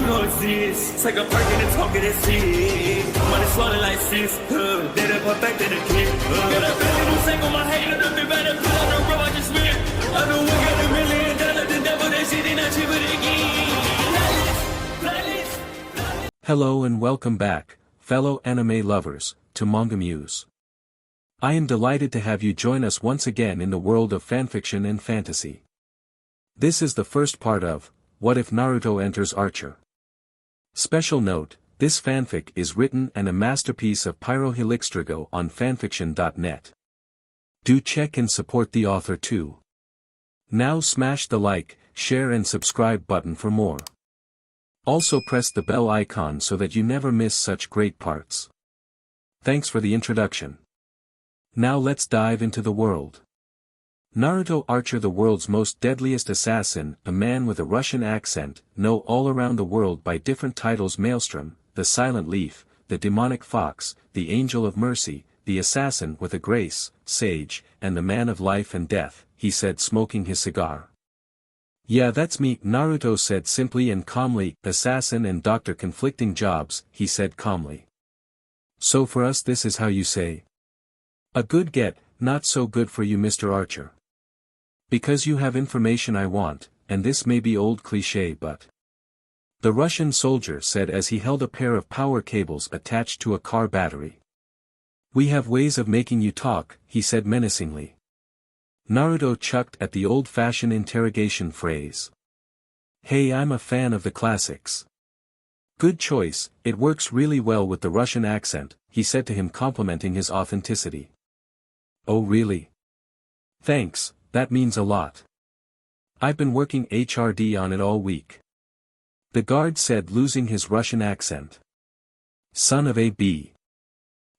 You know it's this. Take a perk and a talk of that shit. Money swallowing like sis. Did it perfect in the kid. Got a billion who sang on my head. Look me better put on the road I just spent. I know we got $1 million. The devil that shit ain't not cheaper again. Hello and welcome back, fellow anime lovers, to MangaMuse. I am delighted to have you join us once again in the world of fanfiction and fantasy. This is the first part of What If Naruto Enters Archer? Special note, this fanfic is written and a masterpiece of pyrohelixdrago on FANFICTIONnet. Do check and support the author too. Now smash the like, share and subscribe button for more. Also press the bell icon so that you never miss such great parts. Thanks for the introduction. Now let's dive into the world. Naruto Archer, the world's most deadliest assassin, a man with a Russian accent, known all around the world by different titles: Maelstrom, the Silent Leaf, the Demonic Fox, the Angel of Mercy, the Assassin with a Grace, Sage, and the Man of Life and Death, he said, smoking his cigar. Yeah, that's me, Naruto said simply and calmly. Assassin and doctor, conflicting jobs, he said calmly. So for us this is how you say. A good get, not so good for you, Mr. Archer. Because you have information I want, and this may be old cliché but. The Russian soldier said as he held a pair of power cables attached to a car battery. We have ways of making you talk, he said menacingly. Naruto chucked at the old-fashioned interrogation phrase. Hey, I'm a fan of the classics. Good choice, it works really well with the Russian accent, he said to him, complimenting his authenticity. Oh really? Thanks, that means a lot. I've been working HRD on it all week. The guard said, losing his Russian accent. Son of a B.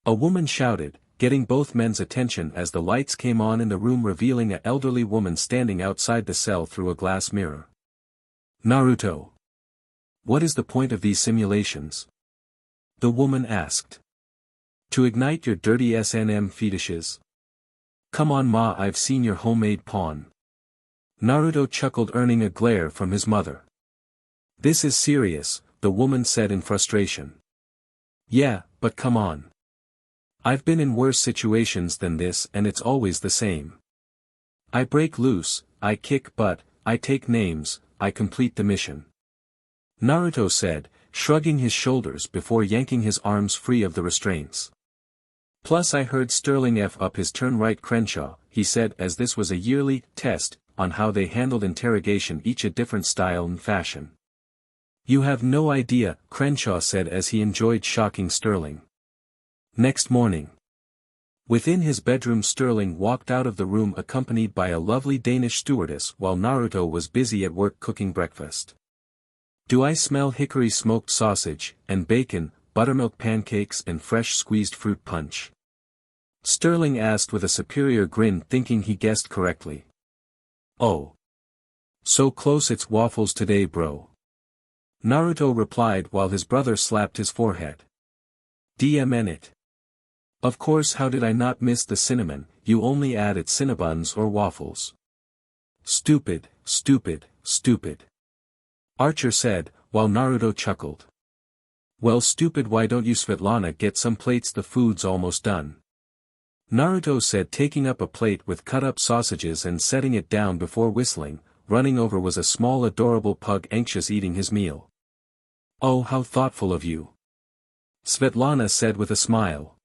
A woman shouted, getting both men's attention as the lights came on in the room, revealing an elderly woman standing outside the cell through a glass mirror. Naruto. What is the point of these simulations? The woman asked. To ignite your dirty S&M fetishes? Come on ma, I've seen your homemade pawn. Naruto chuckled, earning a glare from his mother. This is serious, the woman said in frustration. Yeah, but come on. I've been in worse situations than this and it's always the same. I break loose, I kick butt, I take names, I complete the mission. Naruto said, shrugging his shoulders before yanking his arms free of the restraints. Plus I heard Sterling F up his turn right, Crenshaw, he said, as this was a yearly test on how they handled interrogation, each a different style and fashion. You have no idea, Crenshaw said as he enjoyed shocking Sterling. Next morning. Within his bedroom, Sterling walked out of the room accompanied by a lovely Danish stewardess while Naruto was busy at work cooking breakfast. Do I smell hickory smoked sausage, and bacon, buttermilk pancakes and fresh squeezed fruit punch? Sterling asked with a superior grin, thinking he guessed correctly. Oh. So close, it's waffles today bro. Naruto replied while his brother slapped his forehead. DMN it. Of course, how did I not miss the cinnamon? You only add it cinnabuns or waffles. Stupid, stupid, stupid. Archer said, while Naruto chuckled. Well stupid, why don't you Svetlana get some plates, the food's almost done. Naruto said, taking up a plate with cut-up sausages and setting it down before whistling. Running over was a small adorable pug, anxious eating his meal. Oh, how thoughtful of you. Svetlana said with a smile.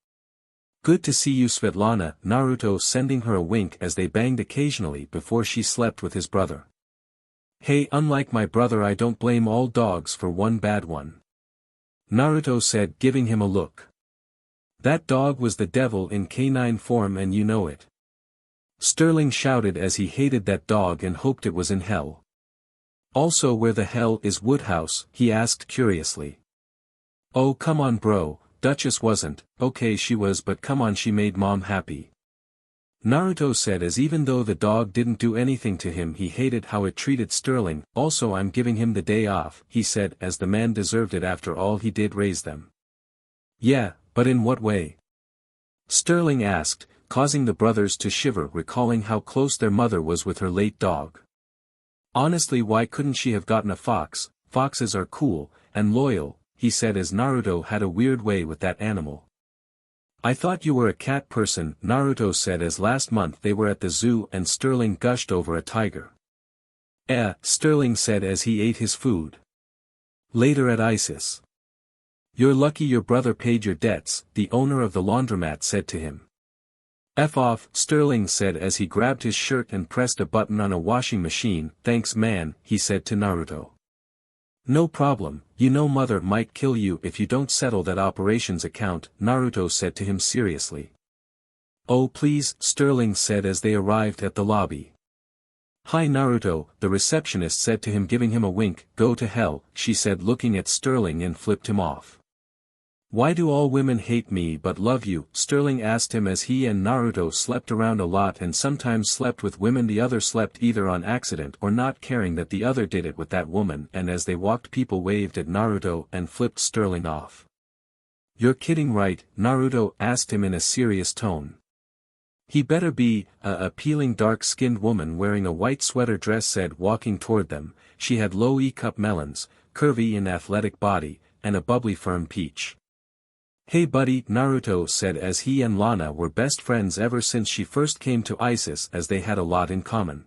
Good to see you, Svetlana, Naruto sending her a wink as they banged occasionally before she slept with his brother. Hey, unlike my brother, I don't blame all dogs for one bad one. Naruto said, giving him a look. That dog was the devil in canine form and you know it. Sterling shouted as he hated that dog and hoped it was in hell. Also, where the hell is Woodhouse? He asked curiously. Oh come on bro, Duchess wasn't. Okay she was, but come on, she made mom happy. Naruto said as even though the dog didn't do anything to him he hated how it treated Sterling. Also I'm giving him the day off, he said, as the man deserved it after all he did raise them. Yeah, but in what way? Sterling asked, causing the brothers to shiver, recalling how close their mother was with her late dog. Honestly, why couldn't she have gotten a fox? Foxes are cool, and loyal, he said as Naruto had a weird way with that animal. I thought you were a cat person, Naruto said as last month they were at the zoo and Sterling gushed over a tiger. Sterling said as he ate his food. Later at Isis. You're lucky your brother paid your debts, the owner of the laundromat said to him. F off, Sterling said as he grabbed his shirt and pressed a button on a washing machine. Thanks man, he said to Naruto. No problem, you know mother might kill you if you don't settle that operations account, Naruto said to him seriously. Oh please, Sterling said as they arrived at the lobby. Hi Naruto, the receptionist said to him giving him a wink. Go to hell, she said looking at Sterling and flipped him off. Why do all women hate me but love you? Sterling asked him as he and Naruto slept around a lot and sometimes slept with women the other slept either on accident or not caring that the other did it with that woman, and as they walked people waved at Naruto and flipped Sterling off. You're kidding right? Naruto asked him in a serious tone. He better be, a appealing dark-skinned woman wearing a white sweater dress said walking toward them. She had low E-cup melons, curvy and athletic body, and a bubbly firm peach. Hey buddy, Naruto said as he and Lana were best friends ever since she first came to Isis as they had a lot in common.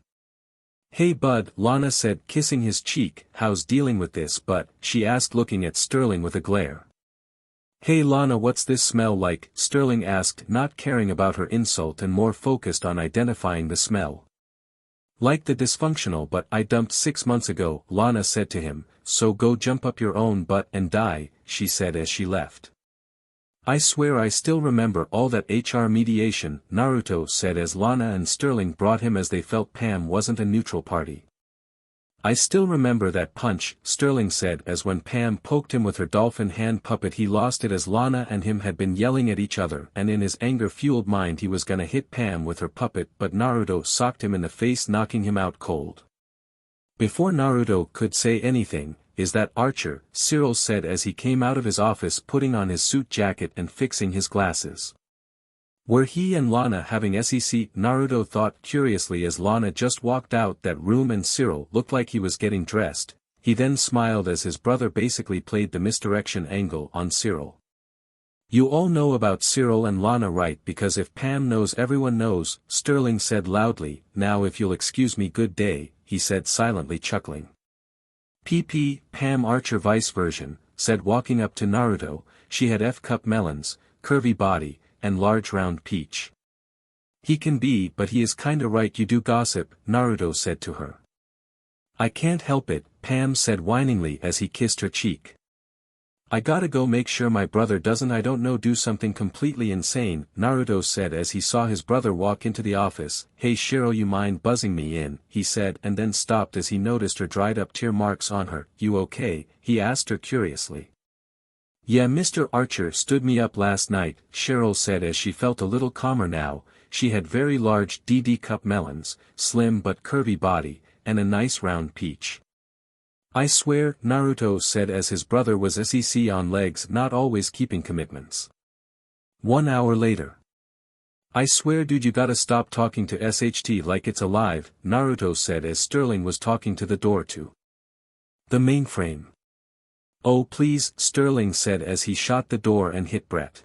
Hey bud, Lana said kissing his cheek. How's dealing with this but, she asked looking at Sterling with a glare. Hey Lana, what's this smell like? Sterling asked, not caring about her insult and more focused on identifying the smell. Like the dysfunctional but I dumped 6 months ago, Lana said to him, so go jump up your own butt and die, she said as she left. I swear I still remember all that HR mediation, Naruto said as Lana and Sterling brought him as they felt Pam wasn't a neutral party. I still remember that punch, Sterling said as when Pam poked him with her dolphin hand puppet he lost it as Lana and him had been yelling at each other and in his anger-fueled mind he was gonna hit Pam with her puppet but Naruto socked him in the face knocking him out cold. Before Naruto could say anything, is that Archer, Cyril said as he came out of his office putting on his suit jacket and fixing his glasses. Were he and Lana having SEC? Naruto thought curiously as Lana just walked out that room and Cyril looked like he was getting dressed. He then smiled as his brother basically played the misdirection angle on Cyril. You all know about Cyril and Lana right because if Pam knows everyone knows, Sterling said loudly. Now if you'll excuse me good day, he said silently chuckling. Pam Archer vice version, said walking up to Naruto. She had F-cup melons, curvy body, and large round peach. He can be but he is kinda right you do gossip, Naruto said to her. I can't help it, Pam said whiningly as he kissed her cheek. I gotta go make sure my brother doesn't do something completely insane, Naruto said as he saw his brother walk into the office. Hey Shiro, you mind buzzing me in, he said and then stopped as he noticed her dried up tear marks on her. You okay? He asked her curiously. Yeah, Mr. Archer stood me up last night, Cheryl said as she felt a little calmer now. She had very large DD cup melons, slim but curvy body, and a nice round peach. I swear, Naruto said as his brother was SEC on legs not always keeping commitments. 1 hour later. I swear dude you gotta stop talking to SHT like it's alive, Naruto said as Sterling was talking to the door to the mainframe. Oh please, Sterling said as he shot the door and hit Brett.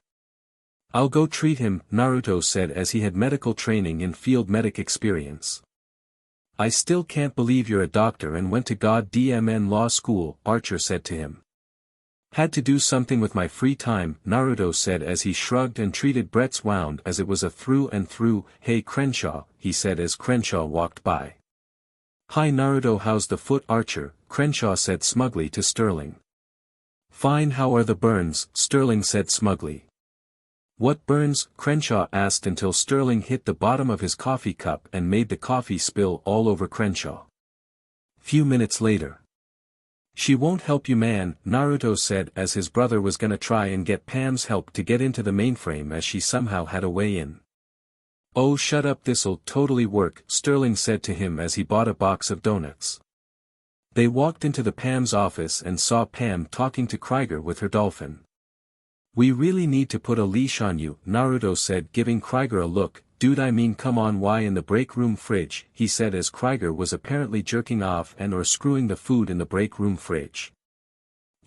I'll go treat him, Naruto said as he had medical training and field medic experience. I still can't believe you're a doctor and went to goddamn law school, Archer said to him. Had to do something with my free time, Naruto said as he shrugged and treated Brett's wound as it was a through and through. Hey Crenshaw, he said as Crenshaw walked by. Hi Naruto, how's the foot? Archer, Crenshaw said smugly to Sterling. Fine, how are the burns? Sterling said smugly. What burns? Crenshaw asked until Sterling hit the bottom of his coffee cup and made the coffee spill all over Crenshaw. Few minutes later. She won't help you man, Naruto said as his brother was gonna try and get Pam's help to get into the mainframe as she somehow had a way in. Oh shut up, this'll totally work, Sterling said to him as he bought a box of donuts. They walked into the Pam's office and saw Pam talking to Krieger with her dolphin. We really need to put a leash on you, Naruto said giving Krieger a look. Dude I mean come on, why in the break room fridge, he said as Krieger was apparently jerking off and or screwing the food in the break room fridge.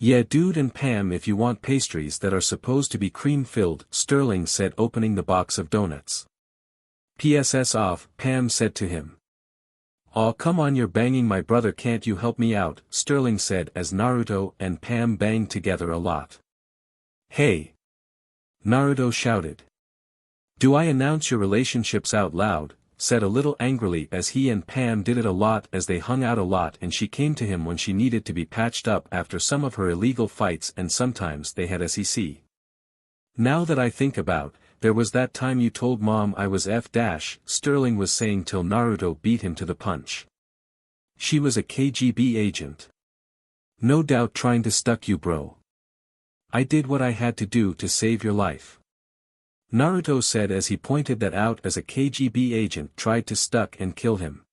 Yeah dude, and Pam if you want pastries that are supposed to be cream-filled, Sterling said, opening the box of donuts. PSS off, Pam said to him. Aw come on, you're banging my brother, can't you help me out, Sterling said as Naruto and Pam banged together a lot. Hey! Naruto shouted. Do I announce your relationships out loud? Said a little angrily as he and Pam did it a lot as they hung out a lot, and she came to him when she needed to be patched up after some of her illegal fights, and sometimes they had SEC. Now that I think about, there was that time you told Mom I was F-, Sterling was saying till Naruto beat him to the punch. She was a KGB agent. No doubt trying to stuck you, bro. I did what I had to do to save your life. Naruto said as he pointed that out as a KGB agent tried to stuck and kill him.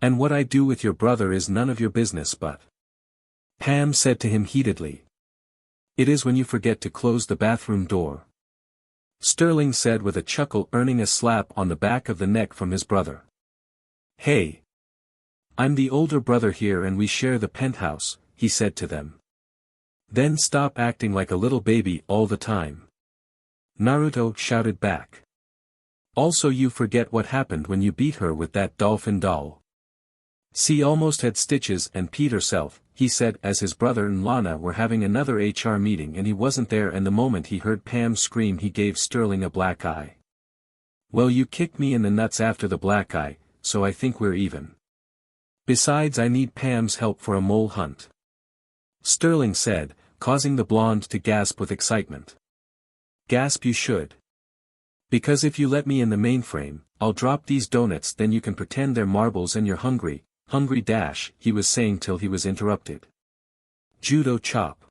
And what I do with your brother is none of your business, but. Pam said to him heatedly. It is when you forget to close the bathroom door. Sterling said with a chuckle, earning a slap on the back of the neck from his brother. Hey! I'm the older brother here and we share the penthouse, he said to them. Then stop acting like a little baby all the time. Naruto shouted back. Also you forget what happened when you beat her with that dolphin doll. She almost had stitches and peed herself, he said as his brother and Lana were having another HR meeting and he wasn't there, and the moment he heard Pam scream he gave Sterling a black eye. Well, you kicked me in the nuts after the black eye, so I think we're even. Besides, I need Pam's help for a mole hunt. Sterling said, causing the blonde to gasp with excitement. Gasp you should. Because if you let me in the mainframe, I'll drop these donuts, then you can pretend they're marbles and you're hungry, he was saying till he was interrupted. Judo chop.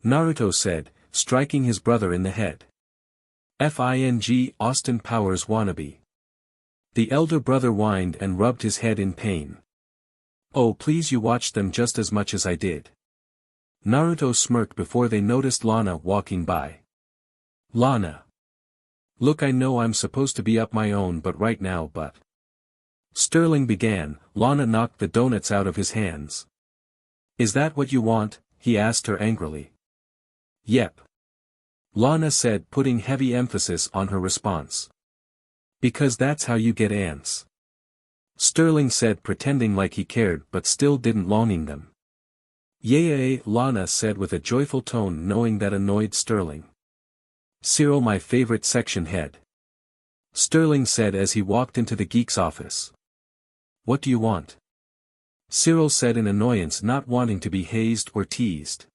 Naruto said, striking his brother in the head. FING Austin Powers wannabe. The elder brother whined and rubbed his head in pain. Oh please, you watched them just as much as I did. Naruto smirked before they noticed Lana walking by. Lana. Look, I know I'm supposed to be up my own but right now but. Sterling began. Lana knocked the donuts out of his hands. Is that what you want? He asked her angrily. Yep. Lana said, putting heavy emphasis on her response. Because that's how you get ants. Sterling said, pretending like he cared but still didn't longing them. Yay, Lana said with a joyful tone, knowing that annoyed Sterling. Cyril, my favorite section head. Sterling said as he walked into the geek's office. What do you want? Cyril said in annoyance, not wanting to be hazed or teased.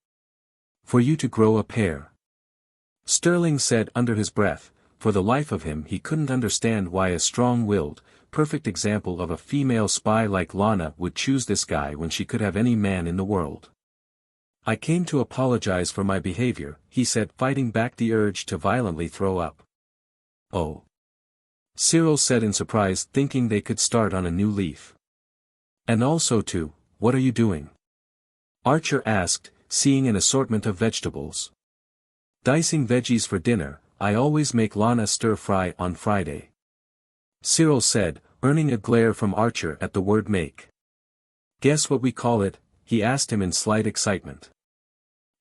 For you to grow a pair. Sterling said under his breath. For the life of him he couldn't understand why a strong-willed, perfect example of a female spy like Lana would choose this guy when she could have any man in the world. I came to apologize for my behavior, he said, fighting back the urge to violently throw up. Oh. Cyril said in surprise, thinking they could start on a new leaf. And also too, what are you doing? Archer asked, seeing an assortment of vegetables. Dicing veggies for dinner. I always make Lana stir-fry on Friday. Cyril said, earning a glare from Archer at the word make. Guess what we call it? He asked him in slight excitement.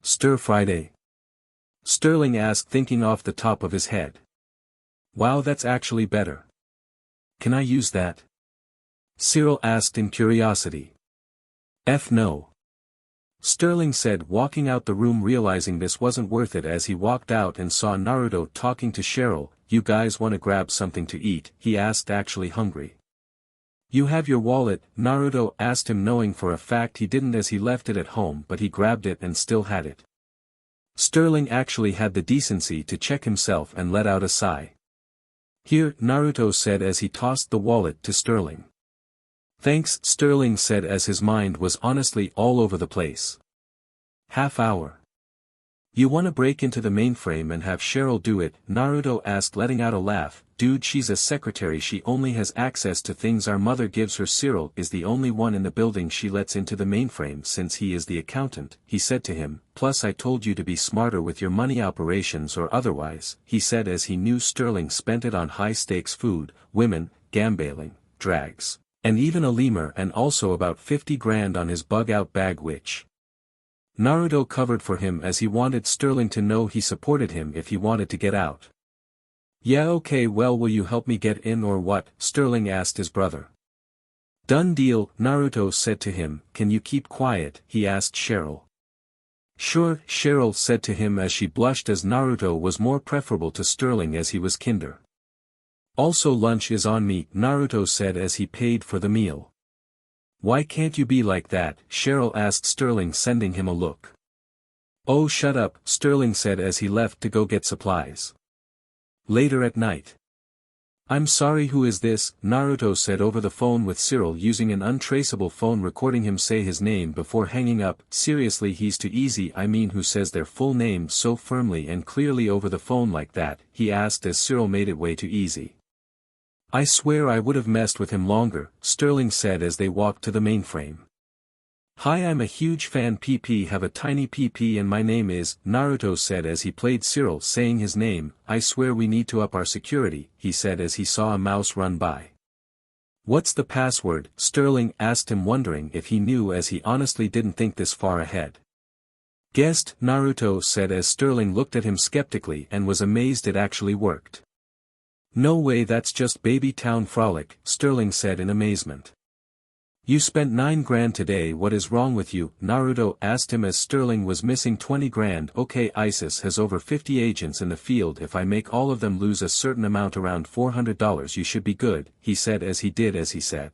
Stir-Friday? Sterling asked, thinking off the top of his head. Wow, that's actually better. Can I use that? Cyril asked in curiosity. No. Sterling said, walking out the room, realizing this wasn't worth it as he walked out and saw Naruto talking to Cheryl. You guys wanna grab something to eat? He asked, actually hungry. You have your wallet? Naruto asked him, knowing for a fact he didn't as he left it at home, but he grabbed it and still had it. Sterling actually had the decency to check himself and let out a sigh. Here, Naruto said as he tossed the wallet to Sterling. Thanks, Sterling said as his mind was honestly all over the place. Half hour. You wanna break into the mainframe and have Cheryl do it? Naruto asked, letting out a laugh. Dude, she's a secretary, she only has access to things our mother gives her. Cyril is the only one in the building she lets into the mainframe since he is the accountant, he said to him. Plus I told you to be smarter with your money operations or otherwise, he said as he knew Sterling spent it on high-stakes food, women, gambling, drags, and even a lemur, and also about 50 grand on his bug-out bag, which Naruto covered for him as he wanted Sterling to know he supported him if he wanted to get out. Yeah, okay, well, will you help me get in or what? Sterling asked his brother. Done deal, Naruto said to him. Can you keep quiet? He asked Cheryl. Sure, Cheryl said to him as she blushed as Naruto was more preferable to Sterling as he was kinder. Also lunch is on me, Naruto said as he paid for the meal. Why can't you be like that? Cheryl asked Sterling, sending him a look. Oh, shut up, Sterling said as he left to go get supplies. Later at night. I'm sorry, who is this? Naruto said over the phone with Cyril using an untraceable phone, recording him say his name before hanging up. Seriously, he's too easy. I mean, who says their full name so firmly and clearly over the phone like that? He asked as Cyril made it way too easy. I swear I would have messed with him longer, Sterling said as they walked to the mainframe. Hi, I'm a huge fan, PP have a tiny PP and my name is, Naruto said as he played Cyril saying his name. I swear we need to up our security, he said as he saw a mouse run by. What's the password? Sterling asked him, wondering if he knew as he honestly didn't think this far ahead. Guessed, Naruto said as Sterling looked at him skeptically and was amazed it actually worked. No way, that's just Baby Town Frolic, Sterling said in amazement. You spent 9 grand today, what is wrong with you? Naruto asked him as Sterling was missing 20 grand. Okay, ISIS has over 50 agents in the field. If I make all of them lose a certain amount, around $400, you should be good, he said as he did as he said.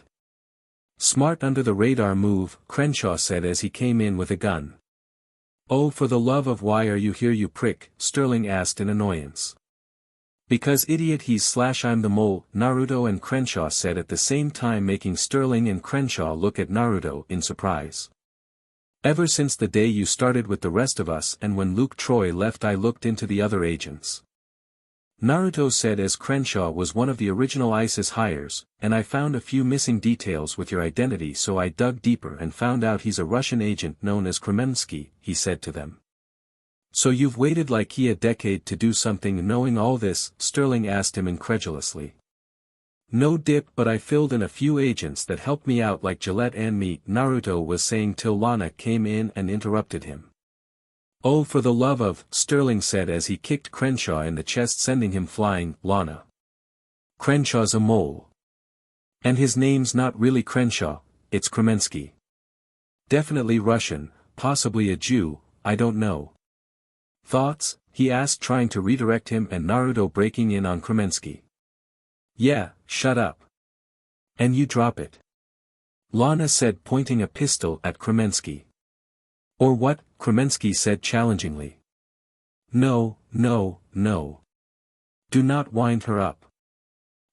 Smart under the radar move, Crenshaw said as he came in with a gun. Oh, for the love of why are you here, you prick? Sterling asked in annoyance. Because idiot, I'm the mole, Naruto and Crenshaw said at the same time, making Sterling and Crenshaw look at Naruto in surprise. Ever since the day you started with the rest of us and when Luke Troy left, I looked into the other agents. Naruto said as Crenshaw was one of the original ISIS hires, and I found a few missing details with your identity, so I dug deeper and found out he's a Russian agent known as Kremensky, he said to them. So you've waited like a decade to do something knowing all this? Sterling asked him incredulously. No dip, but I filled in a few agents that helped me out like Gillette and me, Naruto was saying till Lana came in and interrupted him. Oh, for the love of, Sterling said as he kicked Crenshaw in the chest, sending him flying. Lana. Crenshaw's a mole. And his name's not really Crenshaw, it's Kremensky. Definitely Russian, possibly a Jew, I don't know. Thoughts? He asked, trying to redirect him, and Naruto breaking in on Kremensky. Yeah, shut up. And you drop it. Lana said, pointing a pistol at Kremensky. Or what? Kremensky said challengingly. No, no, no. Do not wind her up.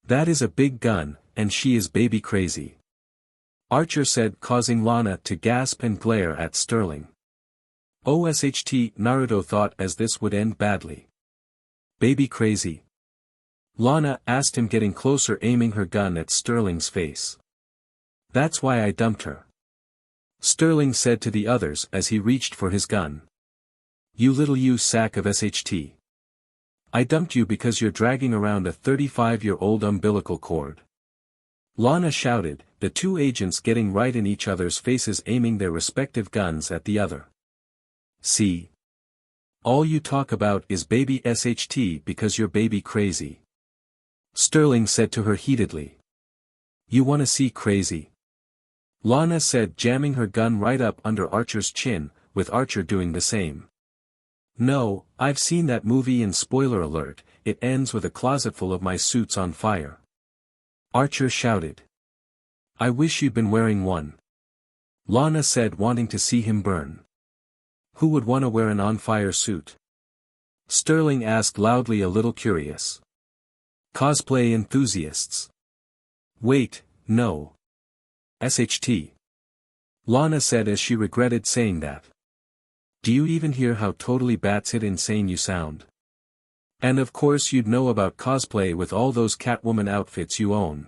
That is a big gun, and she is baby crazy. Archer said, causing Lana to gasp and glare at Sterling. OSHT, Naruto thought as this would end badly. Baby crazy? Lana asked him, getting closer, aiming her gun at Sterling's face. That's why I dumped her. Sterling said to the others as he reached for his gun. You little sack of SHT. I dumped you because you're dragging around a 35-year-old umbilical cord. Lana shouted, the two agents getting right in each other's faces, aiming their respective guns at the other. See? All you talk about is baby SHT because you're baby crazy. Sterling said to her heatedly. You wanna see crazy? Lana said, jamming her gun right up under Archer's chin, with Archer doing the same. No, I've seen that movie, and spoiler alert, it ends with a closet full of my suits on fire. Archer shouted. I wish you'd been wearing one. Lana said, wanting to see him burn. Who would want to wear an on-fire suit? Sterling asked loudly, a little curious. Cosplay enthusiasts. Wait, no. SHT. Lana said as she regretted saying that. Do you even hear how totally batshit insane you sound? And of course you'd know about cosplay with all those Catwoman outfits you own.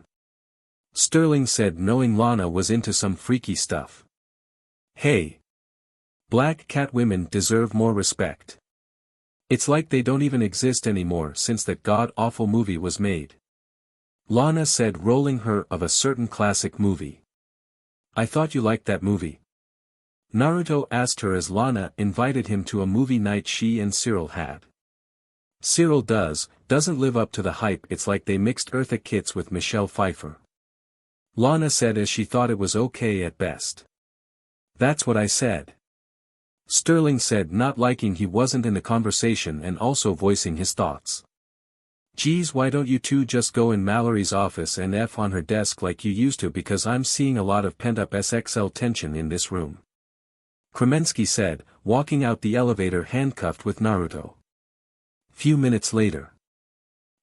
Sterling said, knowing Lana was into some freaky stuff. Hey. Black cat women deserve more respect. It's like they don't even exist anymore since that god-awful movie was made. Lana said, rolling her of a certain classic movie. I thought you liked that movie. Naruto asked her as Lana invited him to a movie night she and Cyril had. Cyril doesn't live up to the hype. It's like they mixed Eartha Kitt with Michelle Pfeiffer. Lana said as she thought it was okay at best. That's what I said. Sterling said, not liking he wasn't in the conversation and also voicing his thoughts. Geez, why don't you two just go in Mallory's office and F on her desk like you used to, because I'm seeing a lot of pent-up SXL tension in this room. Kremensky said, walking out the elevator handcuffed with Naruto. Few minutes later.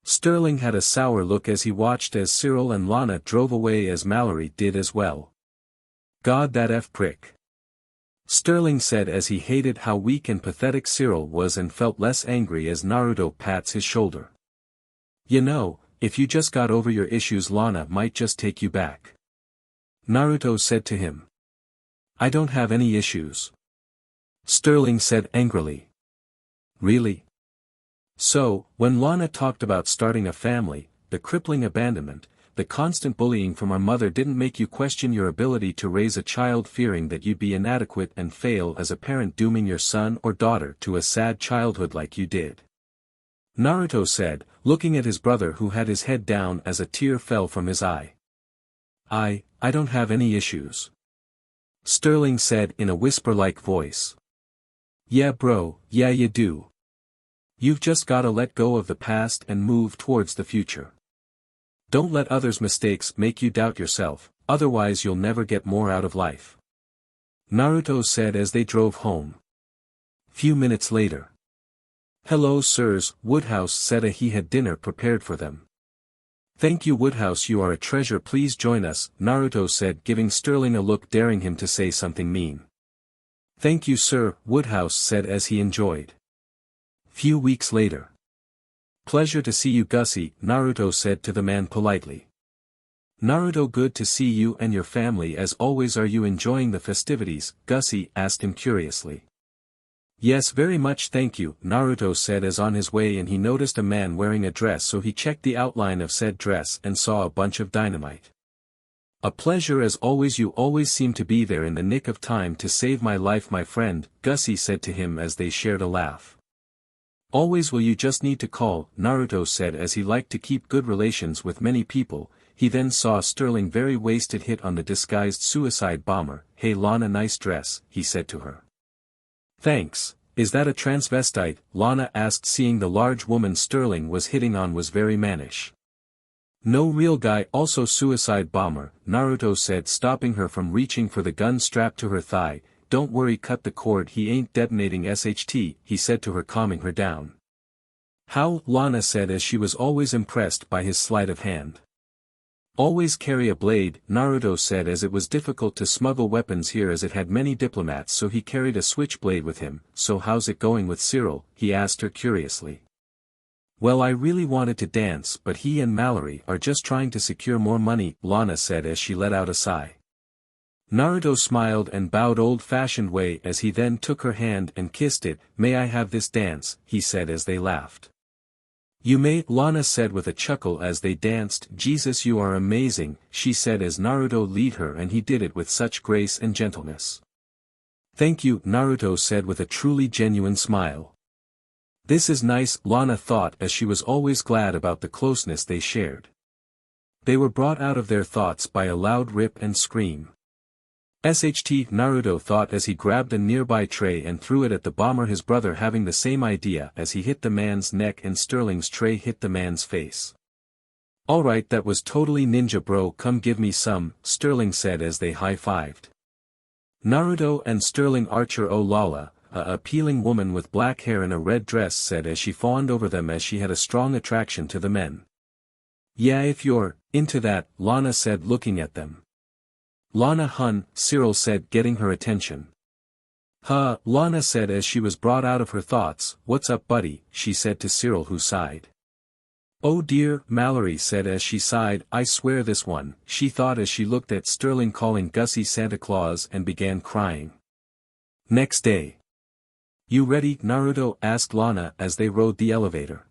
Sterling had a sour look as he watched as Cyril and Lana drove away, as Mallory did as well. God, that F prick. Sterling said as he hated how weak and pathetic Cyril was and felt less angry as Naruto pats his shoulder. You know, if you just got over your issues, Lana might just take you back. Naruto said to him. I don't have any issues. Sterling said angrily. Really? So, when Lana talked about starting a family, the crippling abandonment, the constant bullying from our mother didn't make you question your ability to raise a child, fearing that you'd be inadequate and fail as a parent, dooming your son or daughter to a sad childhood like you did? Naruto said, looking at his brother who had his head down as a tear fell from his eye. I don't have any issues. Sterling said in a whisper-like voice. Yeah bro, yeah you do. You've just gotta let go of the past and move towards the future. Don't let others' mistakes make you doubt yourself, otherwise you'll never get more out of life. Naruto said as they drove home. Few minutes later. Hello sirs, Woodhouse said he had dinner prepared for them. Thank you Woodhouse, you are a treasure, please join us, Naruto said, giving Sterling a look daring him to say something mean. Thank you sir, Woodhouse said as he enjoyed. Few weeks later. Pleasure to see you Gussie, Naruto said to the man politely. Naruto, good to see you and your family as always. Are you enjoying the festivities? Gussie asked him curiously. Yes, very much thank you, Naruto said as on his way and he noticed a man wearing a dress, so he checked the outline of said dress and saw a bunch of dynamite. A pleasure as always, you always seem to be there in the nick of time to save my life my friend, Gussie said to him as they shared a laugh. Always, will you just need to call, Naruto said as he liked to keep good relations with many people. He then saw Sterling very wasted hit on the disguised suicide bomber. Hey Lana, nice dress, he said to her. Thanks. Is that a transvestite? Lana asked, seeing the large woman Sterling was hitting on was very mannish. No, real guy, also suicide bomber, Naruto said, stopping her from reaching for the gun strapped to her thigh. Don't worry, cut the cord, he ain't detonating SHT, he said to her, calming her down. How? Lana said as she was always impressed by his sleight of hand. Always carry a blade, Naruto said as it was difficult to smuggle weapons here as it had many diplomats, so he carried a switchblade with him. So how's it going with Cyril? He asked her curiously. Well, I really wanted to dance, but he and Mallory are just trying to secure more money, Lana said as she let out a sigh. Naruto smiled and bowed old-fashioned way as he then took her hand and kissed it. May I have this dance? He said as they laughed. You may, Lana said with a chuckle as they danced. Jesus, you are amazing, she said as Naruto led her, and he did it with such grace and gentleness. Thank you, Naruto said with a truly genuine smile. This is nice, Lana thought as she was always glad about the closeness they shared. They were brought out of their thoughts by a loud rip and scream. SHT, Naruto thought as he grabbed a nearby tray and threw it at the bomber, his brother having the same idea as he hit the man's neck and Sterling's tray hit the man's face. Alright, that was totally ninja bro, come give me some, Sterling said as they high-fived. Naruto and Sterling Archer, oh Lala, a appealing woman with black hair in a red dress said as she fawned over them as she had a strong attraction to the men. Yeah, if you're into that, Lana said looking at them. Lana hun, Cyril said getting her attention. Huh, Lana said as she was brought out of her thoughts. What's up buddy, she said to Cyril who sighed. Oh dear, Mallory said as she sighed. I swear this one, she thought as she looked at Sterling calling Gussie Santa Claus and began crying. Next day. You ready, Naruto asked Lana as they rode the elevator.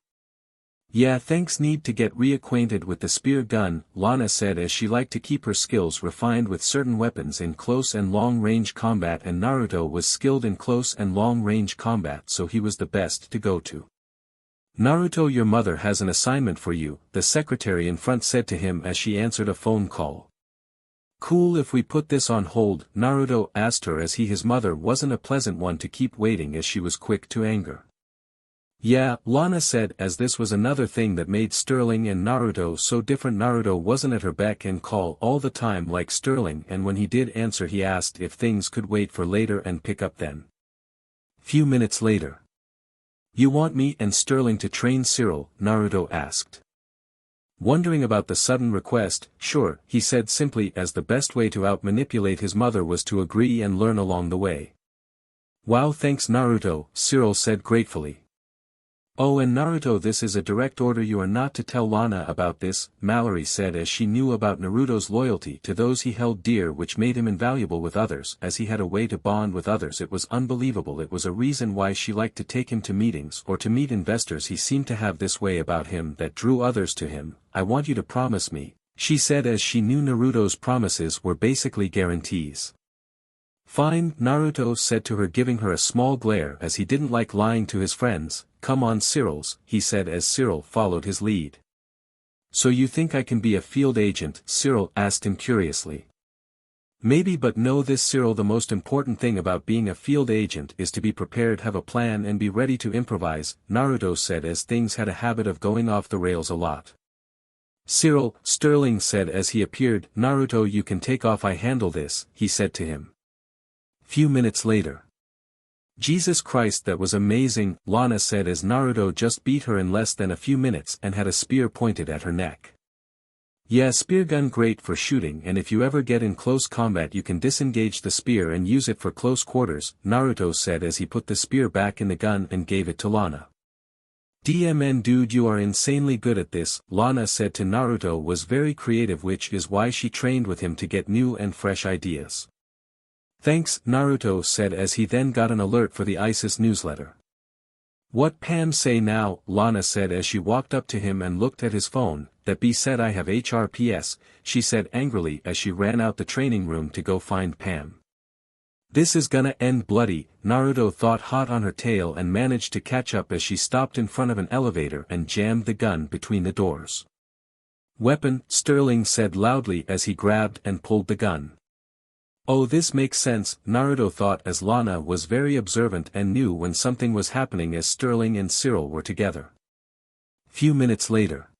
Yeah, thanks. Need to get reacquainted with the spear gun, Lana said as she liked to keep her skills refined with certain weapons in close and long-range combat, and Naruto was skilled in close and long-range combat, so he was the best to go to. Naruto, your mother has an assignment for you, the secretary in front said to him as she answered a phone call. Cool, if we put this on hold, Naruto asked her as his mother wasn't a pleasant one to keep waiting as she was quick to anger. Yeah, Lana said as this was another thing that made Sterling and Naruto so different. Naruto wasn't at her beck and call all the time like Sterling, and when he did answer he asked if things could wait for later and pick up then. Few minutes later. You want me and Sterling to train Cyril? Naruto asked. Wondering about the sudden request, sure, he said simply, as the best way to out-manipulate his mother was to agree and learn along the way. Wow, thanks Naruto, Cyril said gratefully. Oh, and Naruto, this is a direct order, you are not to tell Lana about this, Mallory said as she knew about Naruto's loyalty to those he held dear, which made him invaluable with others as he had a way to bond with others. It was unbelievable. It was a reason why she liked to take him to meetings or to meet investors. He seemed to have this way about him that drew others to him. I want you to promise me, she said as she knew Naruto's promises were basically guarantees. Fine, Naruto said to her, giving her a small glare as he didn't like lying to his friends. Come on Cyrils, he said as Cyril followed his lead. So you think I can be a field agent? Cyril asked him curiously. Maybe, but no, this Cyril, the most important thing about being a field agent is to be prepared, have a plan and be ready to improvise, Naruto said as things had a habit of going off the rails a lot. Cyril, Sterling said as he appeared. Naruto, you can take off, I handle this, he said to him. Few minutes later. Jesus Christ, that was amazing, Lana said as Naruto just beat her in less than a few minutes and had a spear pointed at her neck. Yeah, spear gun great for shooting, and if you ever get in close combat you can disengage the spear and use it for close quarters, Naruto said as he put the spear back in the gun and gave it to Lana. DMN dude, you are insanely good at this, Lana said to Naruto was very creative, which is why she trained with him to get new and fresh ideas. Thanks, Naruto said as he then got an alert for the ISIS newsletter. What Pam say now? Lana said as she walked up to him and looked at his phone. That B said I have HRPS, she said angrily as she ran out the training room to go find Pam. This is gonna end bloody, Naruto thought, hot on her tail, and managed to catch up as she stopped in front of an elevator and jammed the gun between the doors. Weapon, Sterling said loudly as he grabbed and pulled the gun. Oh, this makes sense, Naruto thought as Lana was very observant and knew when something was happening as Sterling and Cyril were together. Few minutes later.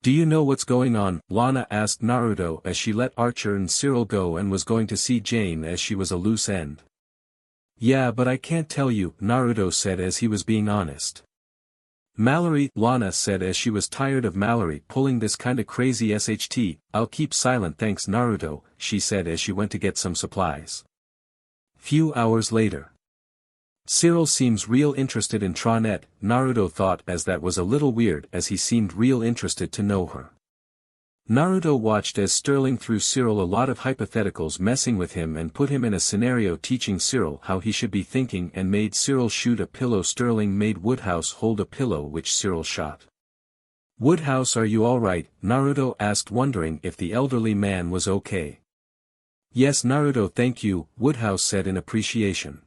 Do you know what's going on? Lana asked Naruto as she let Archer and Cyril go and was going to see Jane as she was a loose end. Yeah, but I can't tell you, Naruto said as he was being honest. Mallory, Lana said as she was tired of Mallory pulling this kinda crazy SHT, I'll keep silent thanks Naruto, she said as she went to get some supplies. Few hours later. Cyril seems real interested in Trinete, Naruto thought as that was a little weird as he seemed real interested to know her. Naruto watched as Sterling threw Cyril a lot of hypotheticals messing with him and put him in a scenario teaching Cyril how he should be thinking and made Cyril shoot a pillow. Sterling made Woodhouse hold a pillow which Cyril shot. Woodhouse, are you alright? Naruto asked, wondering if the elderly man was okay. Yes Naruto, thank you, Woodhouse said in appreciation.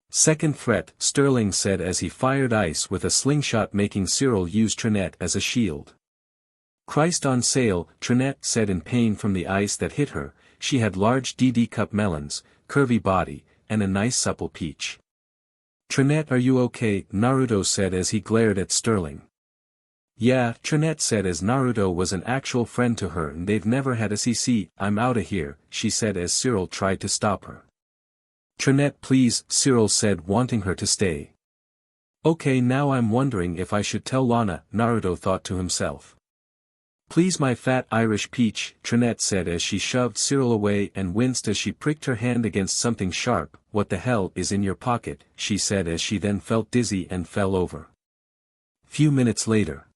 Second threat, Sterling said as he fired ice with a slingshot, making Cyril use Trinete as a shield. Christ on sale, Trinete said in pain from the ice that hit her. She had large DD cup melons, curvy body, and a nice supple peach. Trinete, are you okay? Naruto said as he glared at Sterling. Yeah, Trinete said as Naruto was an actual friend to her and they've never had a CC. I'm outta here, she said as Cyril tried to stop her. Trinete, please, Cyril said, wanting her to stay. Okay, now I'm wondering if I should tell Lana, Naruto thought to himself. Please my fat Irish peach, Trinete said as she shoved Cyril away and winced as she pricked her hand against something sharp. What the hell is in your pocket? She said as she then felt dizzy and fell over. Few minutes later.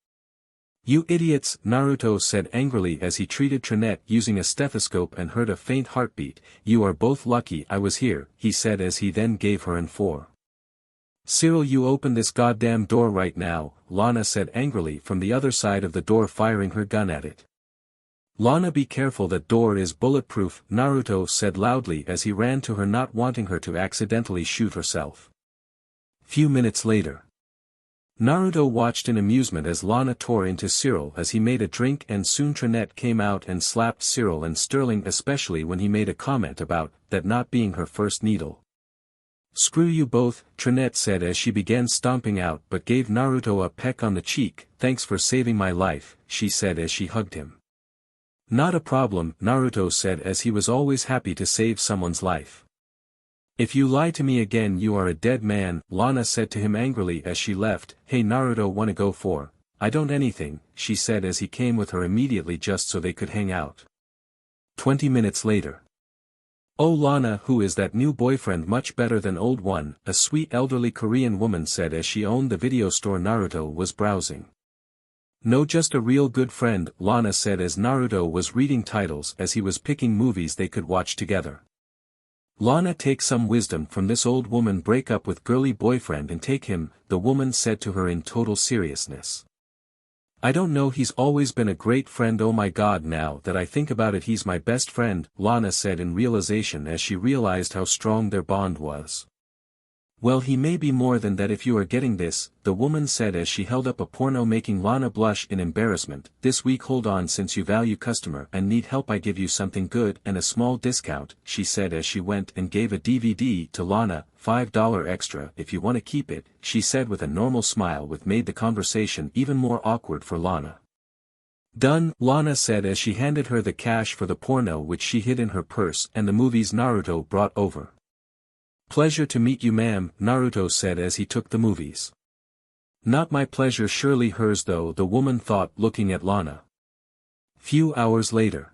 You idiots, Naruto said angrily as he treated Trinete using a stethoscope and heard a faint heartbeat. You are both lucky I was here, he said as he then gave her an 4. Cyril, you open this goddamn door right now, Lana said angrily from the other side of the door, firing her gun at it. Lana, be careful, that door is bulletproof, Naruto said loudly as he ran to her, not wanting her to accidentally shoot herself. Few minutes later. Naruto watched in amusement as Lana tore into Cyril as he made a drink, and soon Trinete came out and slapped Cyril and Sterling, especially when he made a comment about that not being her first needle. Screw you both, Trinete said as she began stomping out, but gave Naruto a peck on the cheek. Thanks for saving my life, she said as she hugged him. Not a problem, Naruto said, as he was always happy to save someone's life. If you lie to me again, you are a dead man, Lana said to him angrily as she left. Hey Naruto, wanna go for? I don't anything, she said as he came with her immediately just so they could hang out. 20 minutes later. Oh Lana, who is that new boyfriend? Much better than old one, a sweet elderly Korean woman said as she owned the video store Naruto was browsing. No, just a real good friend, Lana said as Naruto was reading titles as he was picking movies they could watch together. Lana, take some wisdom from this old woman, break up with girly boyfriend and take him, the woman said to her in total seriousness. I don't know, he's always been a great friend. Oh my god, now that I think about it, he's my best friend, Lana said in realization as she realized how strong their bond was. Well, he may be more than that if you are getting this, the woman said as she held up a porno, making Lana blush in embarrassment. This week, hold on, since you value customer and need help, I give you something good and a small discount, she said as she went and gave a DVD to Lana, $5 extra if you want to keep it, she said with a normal smile, which made the conversation even more awkward for Lana. Done, Lana said as she handed her the cash for the porno which she hid in her purse and the movies Naruto brought over. Pleasure to meet you, ma'am, Naruto said as he took the movies. Not my pleasure, surely hers though, the woman thought, looking at Lana. Few hours later.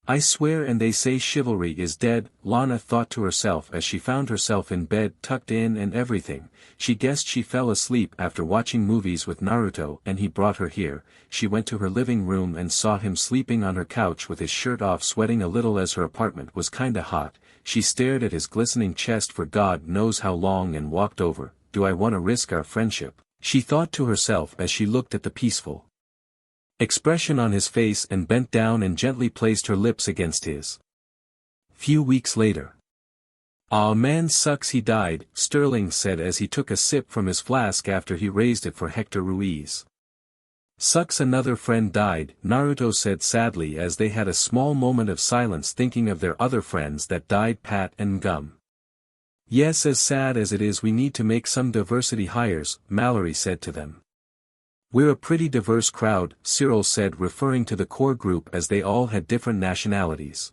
I swear, and they say chivalry is dead, Lana thought to herself as she found herself in bed, tucked in and everything. She guessed she fell asleep after watching movies with Naruto and he brought her here. She went to her living room and saw him sleeping on her couch with his shirt off, sweating a little as her apartment was kinda hot. She stared at his glistening chest for God knows how long and walked over. Do I want to risk our friendship? She thought to herself as she looked at the peaceful expression on his face and bent down and gently placed her lips against his. Few weeks later. Aw man, sucks he died, Sterling said as he took a sip from his flask after he raised it for Hector Ruiz. Sucks, another friend died, Naruto said sadly as they had a small moment of silence thinking of their other friends that died, Pat and Gum. Yes, as sad as it is, we need to make some diversity hires, Mallory said to them. We're a pretty diverse crowd, Cyril said, referring to the core group as they all had different nationalities.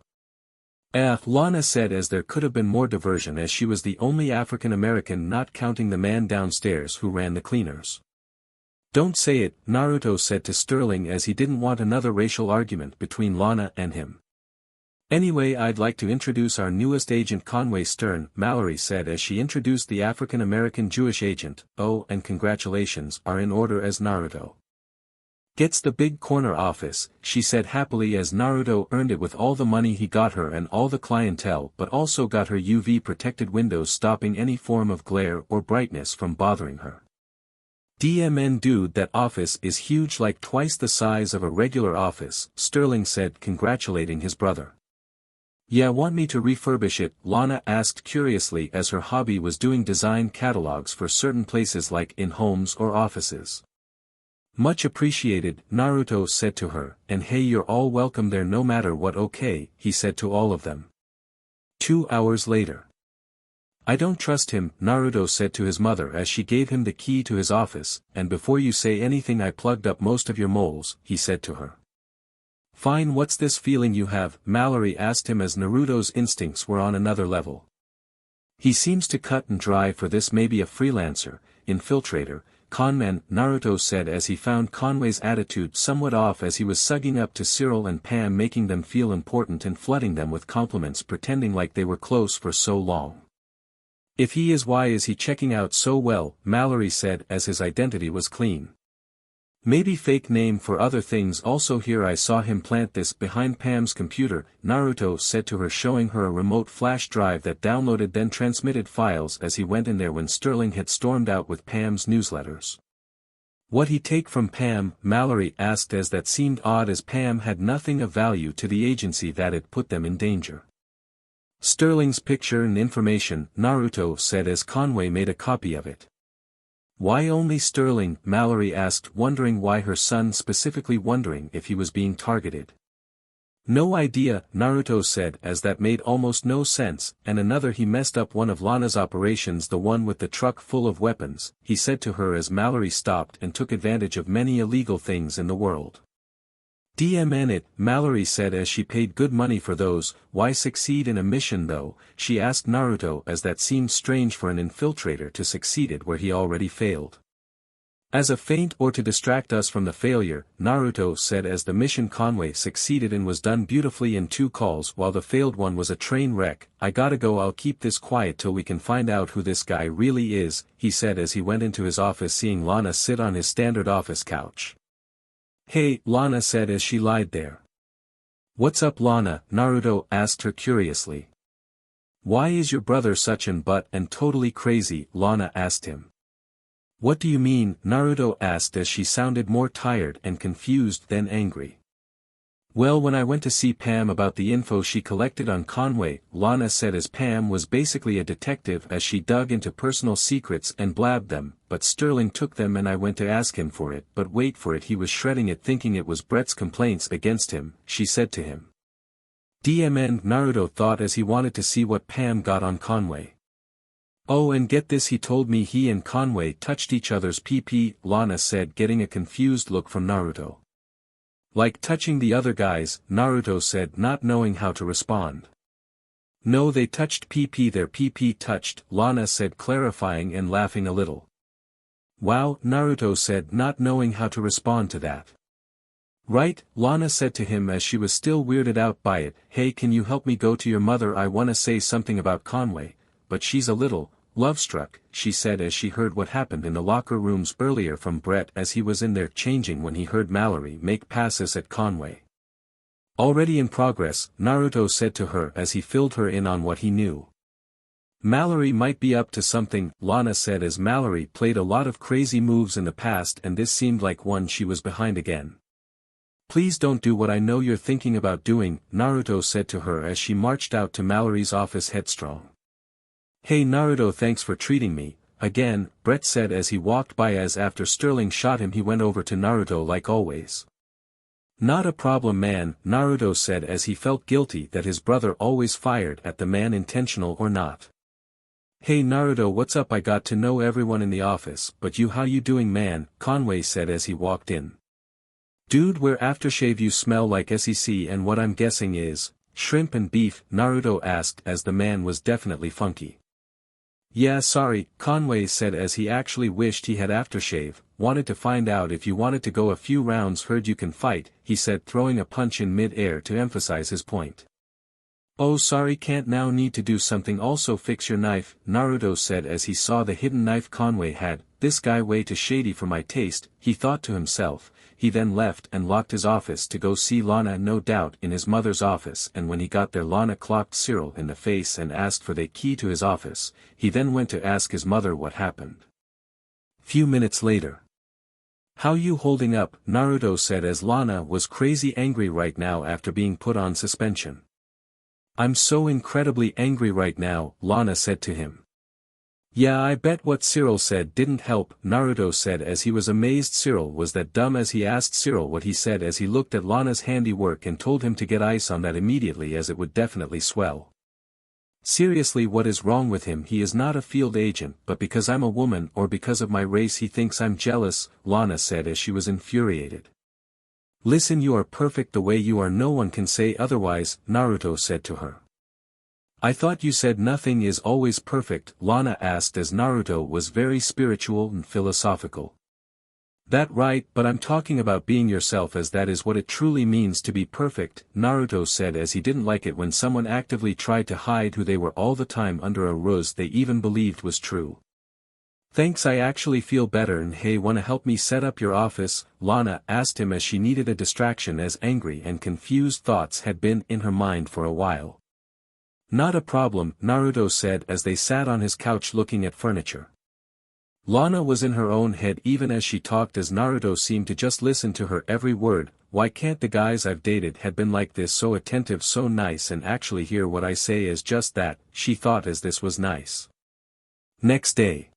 Lana said as there could have been more diversion as she was the only African American, not counting the man downstairs who ran the cleaners. Don't say it, Naruto said to Sterling as he didn't want another racial argument between Lana and him. Anyway, I'd like to introduce our newest agent, Conway Stern, Mallory said as she introduced the African American Jewish agent. Oh, and congratulations are in order as Naruto gets the big corner office, she said happily as Naruto earned it with all the money he got her and all the clientele, but also got her UV protected windows, stopping any form of glare or brightness from bothering her. DMN dude, that office is huge, like twice the size of a regular office, Sterling said, congratulating his brother. Yeah, want me to refurbish it? Lana asked curiously as her hobby was doing design catalogs for certain places like in homes or offices. Much appreciated, Naruto said to her, and hey, you're all welcome there no matter what. Okay, he said to all of them. 2 hours later. I don't trust him, Naruto said to his mother as she gave him the key to his office, and before you say anything, I plugged up most of your moles, he said to her. Fine, what's this feeling you have? Mallory asked him as Naruto's instincts were on another level. He seems to cut and dry for this, maybe a freelancer, infiltrator, conman, Naruto said as he found Conway's attitude somewhat off as he was sugging up to Cyril and Pam, making them feel important and flooding them with compliments, pretending like they were close for so long. If he is, why is he checking out so well? Mallory said as his identity was clean. Maybe fake name for other things also. Here I saw him plant this behind Pam's computer, Naruto said to her, showing her a remote flash drive that downloaded then transmitted files as he went in there when Sterling had stormed out with Pam's newsletters. What he take from Pam? Mallory asked, as that seemed odd as Pam had nothing of value to the agency that had put them in danger. Sterling's picture and information, Naruto said as Conway made a copy of it. Why only Sterling? Mallory asked, wondering why her son, specifically wondering if he was being targeted. No idea, Naruto said, as that made almost no sense. And another, he messed up one of Lana's operations, the one with the truck full of weapons, he said to her as Mallory stopped and took advantage of many illegal things in the world. DMN it, Mallory said as she paid good money for those. Why succeed in a mission though? She asked Naruto, as that seemed strange for an infiltrator to succeed where he already failed. As a feint or to distract us from the failure, Naruto said, as the mission Conway succeeded in was done beautifully in 2 calls while the failed one was a train wreck. I gotta go, I'll keep this quiet till we can find out who this guy really is, he said as he went into his office, seeing Lana sit on his standard office couch. Hey, Lana said as she lied there. What's up, Lana? Naruto asked her curiously. Why is your brother such an butt and totally crazy? Lana asked him. What do you mean? Naruto asked as she sounded more tired and confused than angry. Well, when I went to see Pam about the info she collected on Conway, Lana said, as Pam was basically a detective as she dug into personal secrets and blabbed them, but Sterling took them and I went to ask him for it, but wait for it, he was shredding it thinking it was Brett's complaints against him, she said to him. DMN, Naruto thought as he wanted to see what Pam got on Conway. Oh, and get this, he told me he and Conway touched each other's PP, Lana said, getting a confused look from Naruto. Like touching the other guys, Naruto said, not knowing how to respond. No, they touched PP, their PP touched, Lana said, clarifying and laughing a little. Wow, Naruto said, not knowing how to respond to that. Right, Lana said to him as she was still weirded out by it. Hey, can you help me go to your mother? I wanna say something about Conway, but she's a little love-struck, she said as she heard what happened in the locker rooms earlier from Brett as he was in there changing when he heard Mallory make passes at Conway. Already in progress, Naruto said to her as he filled her in on what he knew. Mallory might be up to something, Lana said as Mallory played a lot of crazy moves in the past and this seemed like one she was behind again. Please don't do what I know you're thinking about doing, Naruto said to her as she marched out to Mallory's office headstrong. Hey Naruto, thanks for treating me, again, Brett said as he walked by, as after Sterling shot him he went over to Naruto like always. Not a problem, man, Naruto said as he felt guilty that his brother always fired at the man, intentional or not. Hey Naruto, what's up? I got to know everyone in the office, but you, how you doing, man? Conway said as he walked in. Dude, where aftershave you smell like SEC and what I'm guessing is shrimp and beef, Naruto asked as the man was definitely funky. Yeah, sorry, Conway said as he actually wished he had aftershave, wanted to find out if you wanted to go a few rounds, heard you can fight, he said, throwing a punch in mid-air to emphasize his point. Oh sorry, can't now, need to do something, also fix your knife, Naruto said as he saw the hidden knife Conway had. This guy way too shady for my taste, he thought to himself. He then left and locked his office to go see Lana, no doubt in his mother's office, and when he got there Lana clocked Cyril in the face and asked for the key to his office. He then went to ask his mother what happened. Few minutes later. How you holding up? Naruto said as Lana was crazy angry right now after being put on suspension. I'm so incredibly angry right now, Lana said to him. Yeah, I bet what Cyril said didn't help, Naruto said as he was amazed Cyril was that dumb, as he asked Cyril what he said as he looked at Lana's handiwork and told him to get ice on that immediately as it would definitely swell. Seriously, what is wrong with him? He is not a field agent, but because I'm a woman or because of my race he thinks I'm jealous, Lana said as she was infuriated. Listen, you are perfect the way you are, no one can say otherwise, Naruto said to her. I thought you said nothing is always perfect, Lana asked as Naruto was very spiritual and philosophical. That right, but I'm talking about being yourself, as that is what it truly means to be perfect, Naruto said as he didn't like it when someone actively tried to hide who they were all the time under a ruse they even believed was true. Thanks, I actually feel better, and hey, wanna help me set up your office? Lana asked him as she needed a distraction, as angry and confused thoughts had been in her mind for a while. Not a problem, Naruto said as they sat on his couch looking at furniture. Lana was in her own head even as she talked, as Naruto seemed to just listen to her every word. Why can't the guys I've dated had been like this, so attentive, so nice, and actually hear what I say as just that, she thought as this was nice. Next day.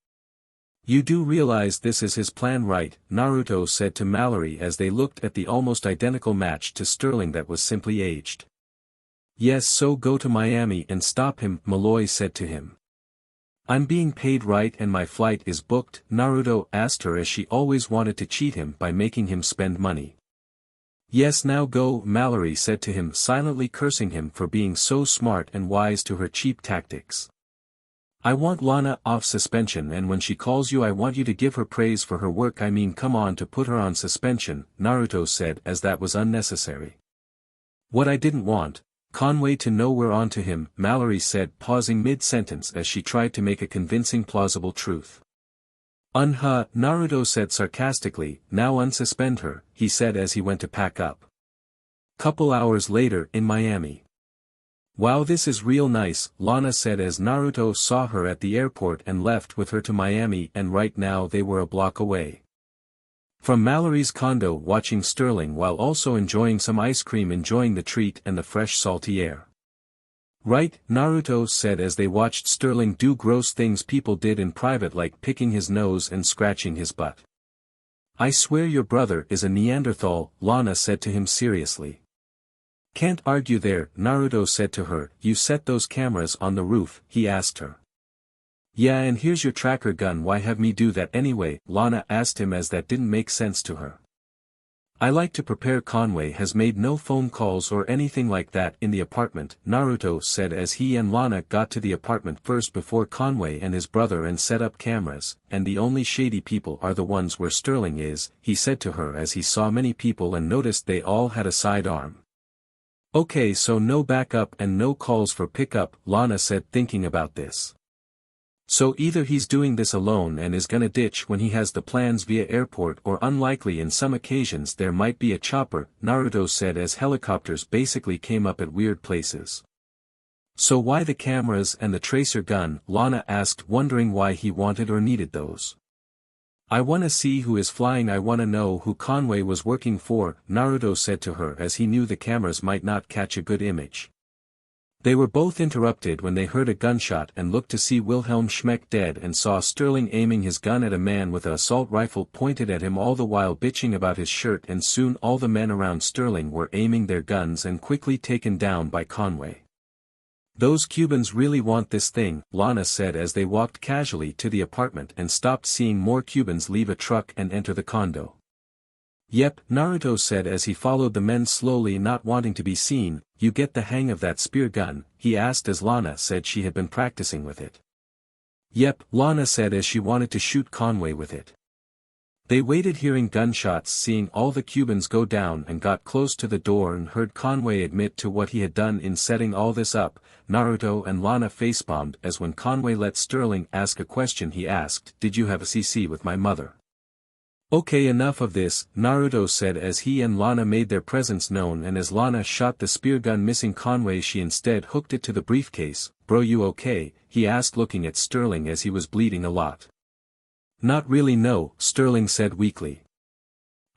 You do realize this is his plan, right? Naruto said to Mallory as they looked at the almost identical match to Sterling that was simply aged. Yes, so go to Miami and stop him, Malloy said to him. I'm being paid, right, and my flight is booked? Naruto asked her as she always wanted to cheat him by making him spend money. Yes, now go, Mallory said to him, silently cursing him for being so smart and wise to her cheap tactics. I want Lana off suspension, and when she calls you I want you to give her praise for her work. I mean, come on, to put her on suspension, Naruto said as that was unnecessary. What I didn't want, Conway to know we're on to him, Mallory said, pausing mid-sentence as she tried to make a convincing plausible truth. Naruto said sarcastically, now unsuspend her, he said as he went to pack up. Couple hours later in Miami. Wow, this is real nice, Lana said as Naruto saw her at the airport and left with her to Miami, and right now they were a block away from Mallory's condo, watching Sterling while also enjoying some ice cream, enjoying the treat and the fresh salty air. Right, Naruto said as they watched Sterling do gross things people did in private, like picking his nose and scratching his butt. I swear your brother is a Neanderthal, Lana said to him seriously. Can't argue there, Naruto said to her. You set those cameras on the roof, he asked her. Yeah, and here's your tracker gun. Why have me do that anyway? Lana asked him as that didn't make sense to her. I like to prepare. Conway has made no phone calls or anything like that in the apartment, Naruto said as he and Lana got to the apartment first before Conway and his brother and set up cameras, and the only shady people are the ones where Sterling is, he said to her as he saw many people and noticed they all had a sidearm. Okay, so no backup and no calls for pickup, Lana said, thinking about this. So either he's doing this alone and is gonna ditch when he has the plans via airport, or unlikely in some occasions there might be a chopper, Naruto said as helicopters basically came up at weird places. So why the cameras and the tracer gun? Lana asked, wondering why he wanted or needed those. I wanna see who is flying. I wanna know who Conway was working for, Naruto said to her as he knew the cameras might not catch a good image. They were both interrupted when they heard a gunshot and looked to see Wilhelm Schmeck dead and saw Sterling aiming his gun at a man with an assault rifle pointed at him, all the while bitching about his shirt, and soon all the men around Sterling were aiming their guns and quickly taken down by Conway. Those Cubans really want this thing, Lana said as they walked casually to the apartment and stopped seeing more Cubans leave a truck and enter the condo. Yep, Naruto said as he followed the men slowly, not wanting to be seen. You get the hang of that spear gun? He asked as Lana said she had been practicing with it. Yep, Lana said as she wanted to shoot Conway with it. They waited, hearing gunshots, seeing all the Cubans go down, and got close to the door and heard Conway admit to what he had done in setting all this up. Naruto and Lana facepalmed as when Conway let Sterling ask a question, he asked, "Did you have a CC with my mother?" Okay, enough of this, Naruto said as he and Lana made their presence known, and as Lana shot the spear gun missing Conway, she instead hooked it to the briefcase. Bro, you okay? He asked, looking at Sterling as he was bleeding a lot. Not really, no, Sterling said weakly.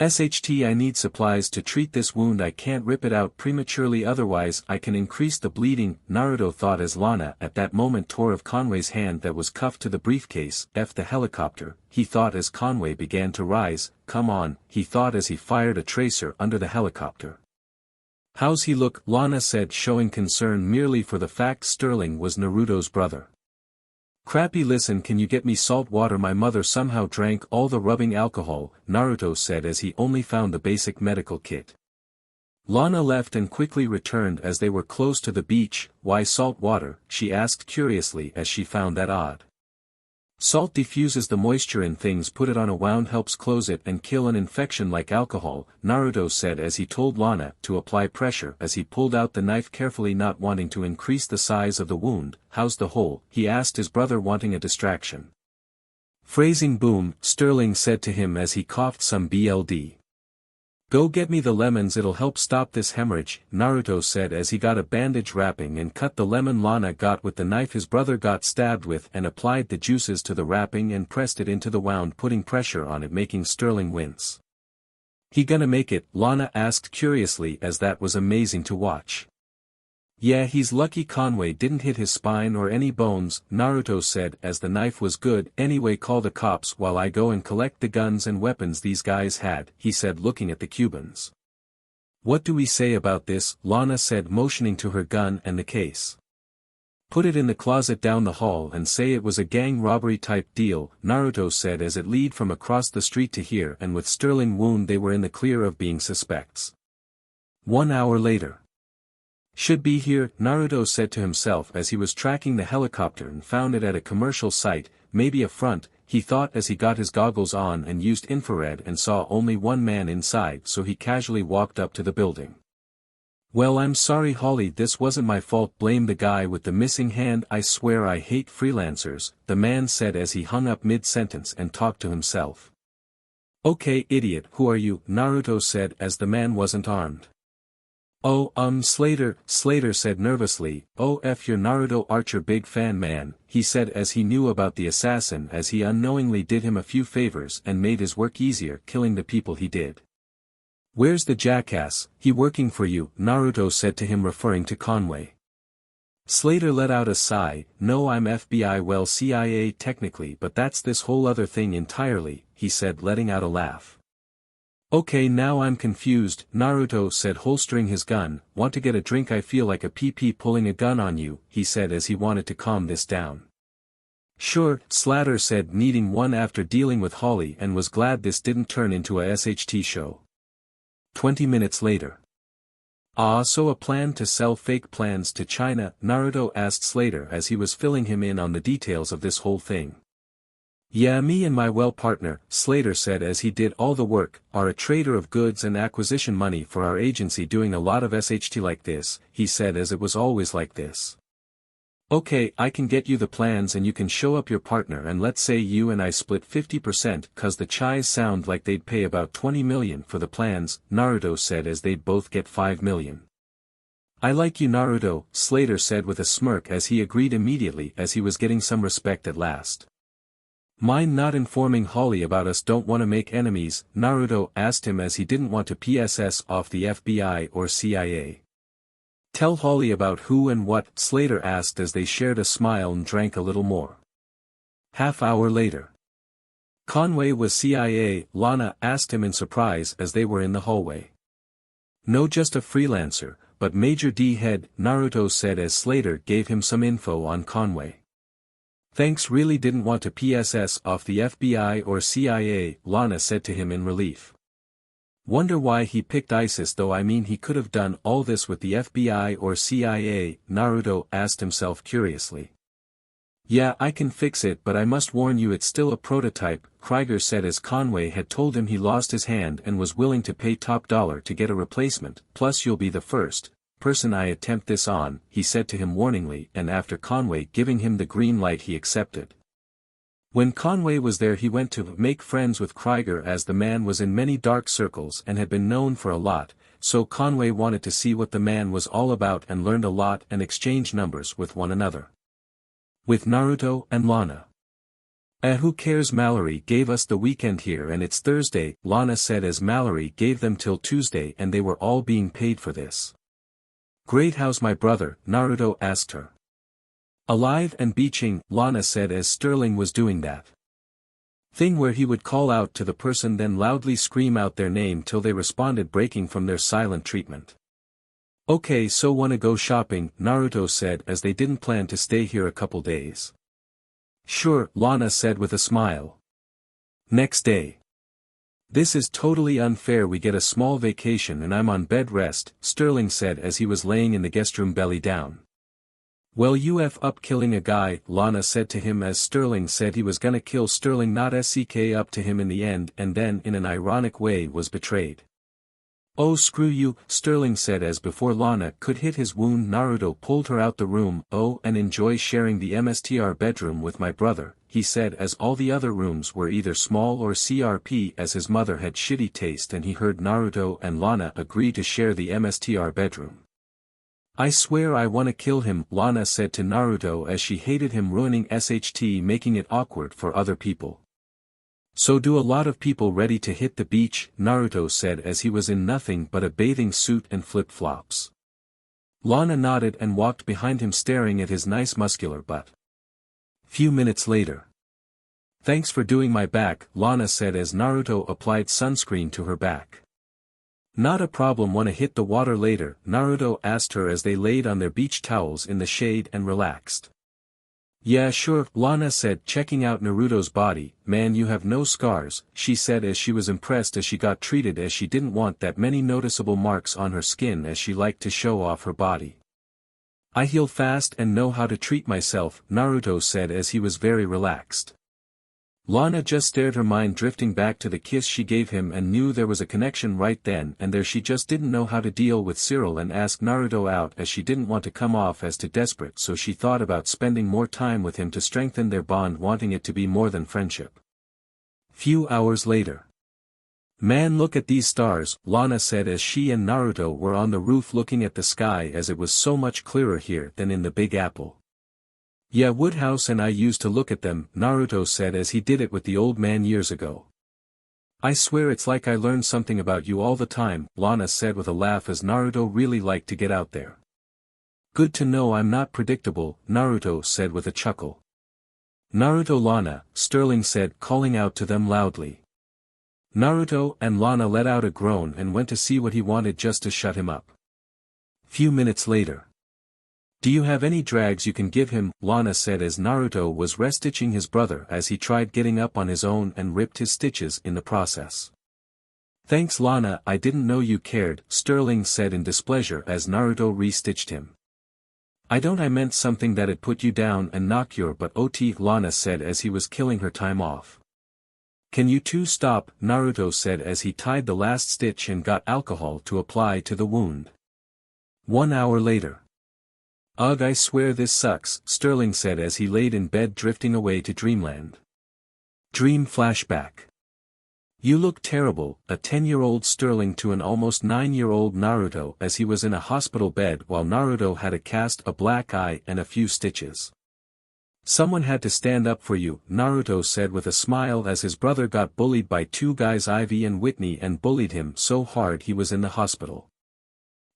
SHT, I need supplies to treat this wound. I can't rip it out prematurely, otherwise I can increase the bleeding, Naruto thought as Lana at that moment tore of Conway's hand that was cuffed to the briefcase. F the helicopter, he thought as Conway began to rise. Come on, he thought as he fired a tracer under the helicopter. How's he look? Lana said, showing concern merely for the fact Sterling was Naruto's brother. Crappy. Listen, can you get me salt water? My mother somehow drank all the rubbing alcohol, Naruto said as he only found the basic medical kit. Lana left and quickly returned as they were close to the beach. Why salt water? She asked curiously as she found that odd. Salt diffuses the moisture in things. Put it on a wound, helps close it and kill an infection like alcohol, Naruto said as he told Lana to apply pressure as he pulled out the knife carefully, not wanting to increase the size of the wound. How's the hole? He asked his brother, wanting a distraction. Phrasing boom, Sterling said to him as he coughed some BLD. Go get me the lemons, it'll help stop this hemorrhage, Naruto said as he got a bandage wrapping and cut the lemon Lana got with the knife his brother got stabbed with and applied the juices to the wrapping and pressed it into the wound, putting pressure on it, making Sterling wince. He gonna make it? Lana asked curiously as that was amazing to watch. Yeah, he's lucky Conway didn't hit his spine or any bones, Naruto said as the knife was good. Anyway, call the cops while I go and collect the guns and weapons these guys had, he said looking at the Cubans. What do we say about this? Lana said motioning to her gun and the case. Put it in the closet down the hall and say it was a gang robbery type deal, Naruto said as it lead from across the street to here, and with Sterling wound they were in the clear of being suspects. 1 hour later. Should be here, Naruto said to himself as he was tracking the helicopter and found it at a commercial site, maybe a front, he thought as he got his goggles on and used infrared and saw only one man inside, so he casually walked up to the building. Well, I'm sorry Holly, this wasn't my fault, blame the guy with the missing hand, I swear I hate freelancers, the man said as he hung up mid-sentence and talked to himself. Okay idiot, who are you? Naruto said as the man wasn't armed. Oh, Slater said nervously, oh you're Naruto Archer, big fan man, he said as he knew about the assassin as he unknowingly did him a few favors and made his work easier killing the people he did. Where's the jackass, he working for you? Naruto said to him referring to Conway. Slater let out a sigh, no I'm FBI, well CIA technically, but that's this whole other thing entirely, he said letting out a laugh. Okay, now I'm confused, Naruto said holstering his gun. Want to get a drink? I feel like a PP pulling a gun on you, he said as he wanted to calm this down. Sure, Slater said, needing one after dealing with Holly, and was glad this didn't turn into a SHT show. 20 minutes later. So a plan to sell fake plans to China? Naruto asked Slater as he was filling him in on the details of this whole thing. Yeah, me and my partner, Slater said as he did all the work, are a trader of goods and acquisition money for our agency, doing a lot of SHT like this, he said as it was always like this. Okay, I can get you the plans and you can show up your partner and let's say you and I split 50% cause the Chais sound like they'd pay about 20 million for the plans, Naruto said as they'd both get 5 million. I like you Naruto, Slater said with a smirk as he agreed immediately as he was getting some respect at last. Mind not informing Holly about us? Don't want to make enemies? Naruto asked him as he didn't want to PSS off the FBI or CIA. Tell Holly about who and what? Slater asked as they shared a smile and drank a little more. Half-hour later. Conway was CIA, Lana asked him in surprise as they were in the hallway. No, just a freelancer, but Major D head, Naruto said as Slater gave him some info on Conway. Thanks, really didn't want to PSS off the FBI or CIA, Lana said to him in relief. Wonder why he picked ISIS though, I mean he could have done all this with the FBI or CIA, Naruto asked himself curiously. Yeah, I can fix it, but I must warn you it's still a prototype, Krieger said as Conway had told him he lost his hand and was willing to pay top dollar to get a replacement, plus you'll be the first person I attempt this on, he said to him warningly, and after Conway giving him the green light he accepted. When Conway was there he went to make friends with Krieger as the man was in many dark circles and had been known for a lot, so Conway wanted to see what the man was all about and learned a lot and exchanged numbers with one another. With Naruto and Lana. Who cares, Mallory gave us the weekend here and it's Thursday, Lana said as Mallory gave them till Tuesday and they were all being paid for this. Great, how's my brother? Naruto asked her. Alive and beaching, Lana said as Sterling was doing that thing where he would call out to the person then loudly scream out their name till they responded, breaking from their silent treatment. Okay, so wanna go shopping? Naruto said as they didn't plan to stay here a couple days. Sure, Lana said with a smile. Next day. This is totally unfair, we get a small vacation and I'm on bed rest, Sterling said as he was laying in the guest room belly down. Well, you F up killing a guy, Lana said to him as Sterling said he was gonna kill Sterling, not SCK up to him in the end, and then in an ironic way was betrayed. Oh screw you, Sterling said as before Lana could hit his wound Naruto pulled her out the room. Oh and enjoy sharing the MSTR bedroom with my brother, he said as all the other rooms were either small or CRP as his mother had shitty taste and he heard Naruto and Lana agree to share the MSTR bedroom. I swear I wanna kill him, Lana said to Naruto as she hated him ruining SHT making it awkward for other people. So do a lot of people ready to hit the beach, Naruto said as he was in nothing but a bathing suit and flip-flops. Lana nodded and walked behind him staring at his nice muscular butt. Few minutes later. Thanks for doing my back, Lana said as Naruto applied sunscreen to her back. Not a problem, wanna hit the water later, Naruto asked her as they laid on their beach towels in the shade and relaxed. Yeah sure, Lana said checking out Naruto's body. Man you have no scars, she said as she was impressed as she got treated as she didn't want that many noticeable marks on her skin as she liked to show off her body. I heal fast and know how to treat myself, Naruto said as he was very relaxed. Lana just stared, her mind drifting back to the kiss she gave him and knew there was a connection right then and there. She just didn't know how to deal with Cyril and ask Naruto out as she didn't want to come off as too desperate, so she thought about spending more time with him to strengthen their bond, wanting it to be more than friendship. Few hours later. Man look at these stars, Lana said as she and Naruto were on the roof looking at the sky as it was so much clearer here than in the Big Apple. Yeah Woodhouse and I used to look at them, Naruto said as he did it with the old man years ago. I swear it's like I learned something about you all the time, Lana said with a laugh as Naruto really liked to get out there. Good to know I'm not predictable, Naruto said with a chuckle. Naruto Lana, Sterling said calling out to them loudly. Naruto and Lana let out a groan and went to see what he wanted just to shut him up. Few minutes later. Do you have any drags you can give him, Lana said as Naruto was restitching his brother as he tried getting up on his own and ripped his stitches in the process. Thanks Lana, I didn't know you cared, Sterling said in displeasure as Naruto restitched him. I meant something that'd put you down and knock your butt OT, Lana said as he was killing her time off. Can you two stop, Naruto said as he tied the last stitch and got alcohol to apply to the wound. 1 hour later. Ugh, I swear this sucks, Sterling said as he laid in bed drifting away to dreamland. Dream flashback. You look terrible, a 10-year-old Sterling to an almost 9-year-old Naruto as he was in a hospital bed while Naruto had a cast, a black eye and a few stitches. Someone had to stand up for you, Naruto said with a smile as his brother got bullied by two guys, Ivy and Whitney, and bullied him so hard he was in the hospital.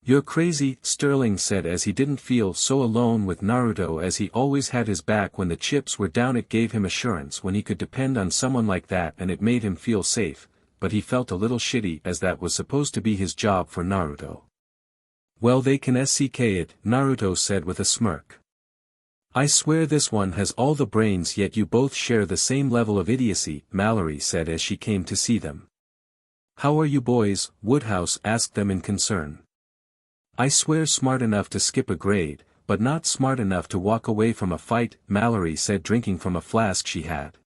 You're crazy, Sterling said as he didn't feel so alone with Naruto as he always had his back when the chips were down. It gave him assurance when he could depend on someone like that and it made him feel safe, but he felt a little shitty as that was supposed to be his job for Naruto. Well they can SCK it, Naruto said with a smirk. I swear this one has all the brains yet you both share the same level of idiocy, Mallory said as she came to see them. How are you boys, Woodhouse asked them in concern. I swear smart enough to skip a grade, but not smart enough to walk away from a fight, Mallory said drinking from a flask she had.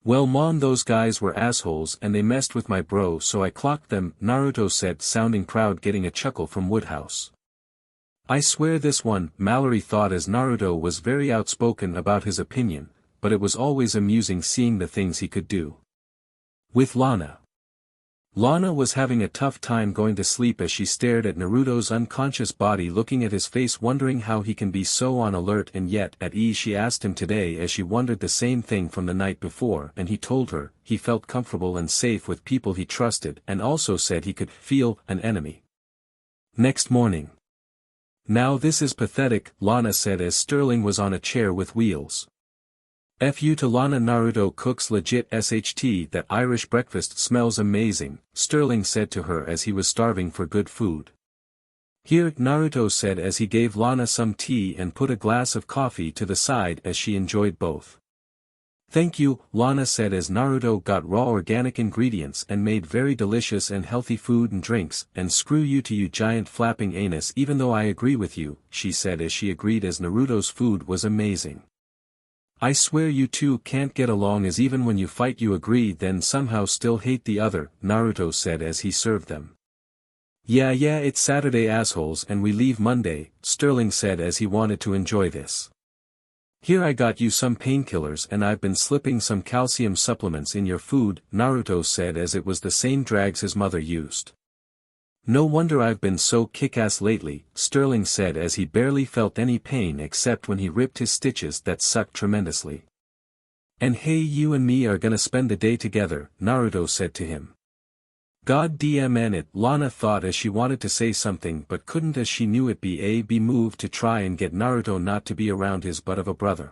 Well Mon, those guys were assholes and they messed with my bro so I clocked them, Naruto said sounding proud, getting a chuckle from Woodhouse. I swear this one, Mallory thought as Naruto was very outspoken about his opinion, but it was always amusing seeing the things he could do. With Lana. Lana was having a tough time going to sleep as she stared at Naruto's unconscious body, looking at his face, wondering how he can be so on alert and yet at ease. She asked him today as she wondered the same thing from the night before, and he told her he felt comfortable and safe with people he trusted, and also said he could feel an enemy. Next morning. Now this is pathetic, Lana said as Sterling was on a chair with wheels. FU to Lana, Naruto cooks legit SHT, that Irish breakfast smells amazing, Sterling said to her as he was starving for good food. Here, Naruto said as he gave Lana some tea and put a glass of coffee to the side as she enjoyed both. Thank you, Lana said as Naruto got raw organic ingredients and made very delicious and healthy food and drinks, and screw you to you giant flapping anus, even though I agree with you, she said as she agreed as Naruto's food was amazing. I swear you two can't get along, as even when you fight you agree then somehow still hate the other, Naruto said as he served them. Yeah, it's Saturday assholes and we leave Monday, Sterling said as he wanted to enjoy this. Here I got you some painkillers and I've been slipping some calcium supplements in your food, Naruto said as it was the same drags his mother used. No wonder I've been so kick-ass lately, Sterling said as he barely felt any pain except when he ripped his stitches that sucked tremendously. And hey, you and me are gonna spend the day together, Naruto said to him. God damn it, Lana thought as she wanted to say something but couldn't as she knew it'd be a move to try and get Naruto not to be around his butt of a brother.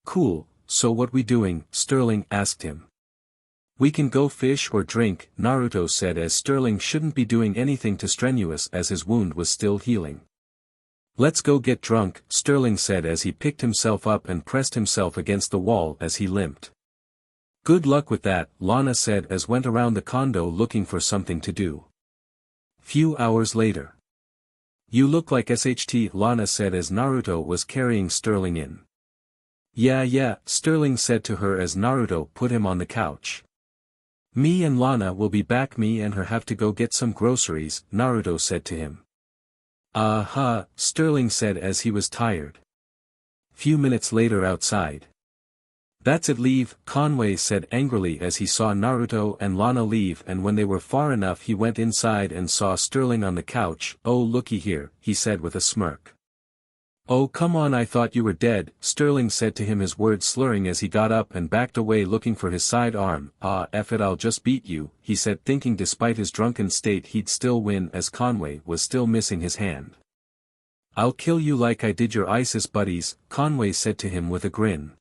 Cool, so what we doing, Sterling asked him. We can go fish or drink, Naruto said as Sterling shouldn't be doing anything too strenuous as his wound was still healing. Let's go get drunk, Sterling said as he picked himself up and pressed himself against the wall as he limped. Good luck with that, Lana said as went around the condo looking for something to do. Few hours later. You look like SHT, Lana said as Naruto was carrying Sterling in. Yeah, Sterling said to her as Naruto put him on the couch. Me and Lana will be back. Me and her have to go get some groceries, Naruto said to him. Sterling said as he was tired. Few minutes later outside. That's it, leave, Conway said angrily as he saw Naruto and Lana leave, and when they were far enough he went inside and saw Sterling on the couch. Oh looky here, he said with a smirk. Oh come on, I thought you were dead, Sterling said to him, his words slurring as he got up and backed away looking for his sidearm. F it, I'll just beat you, he said, thinking despite his drunken state he'd still win as Conway was still missing his hand. I'll kill you like I did your ISIS buddies, Conway said to him with a grin.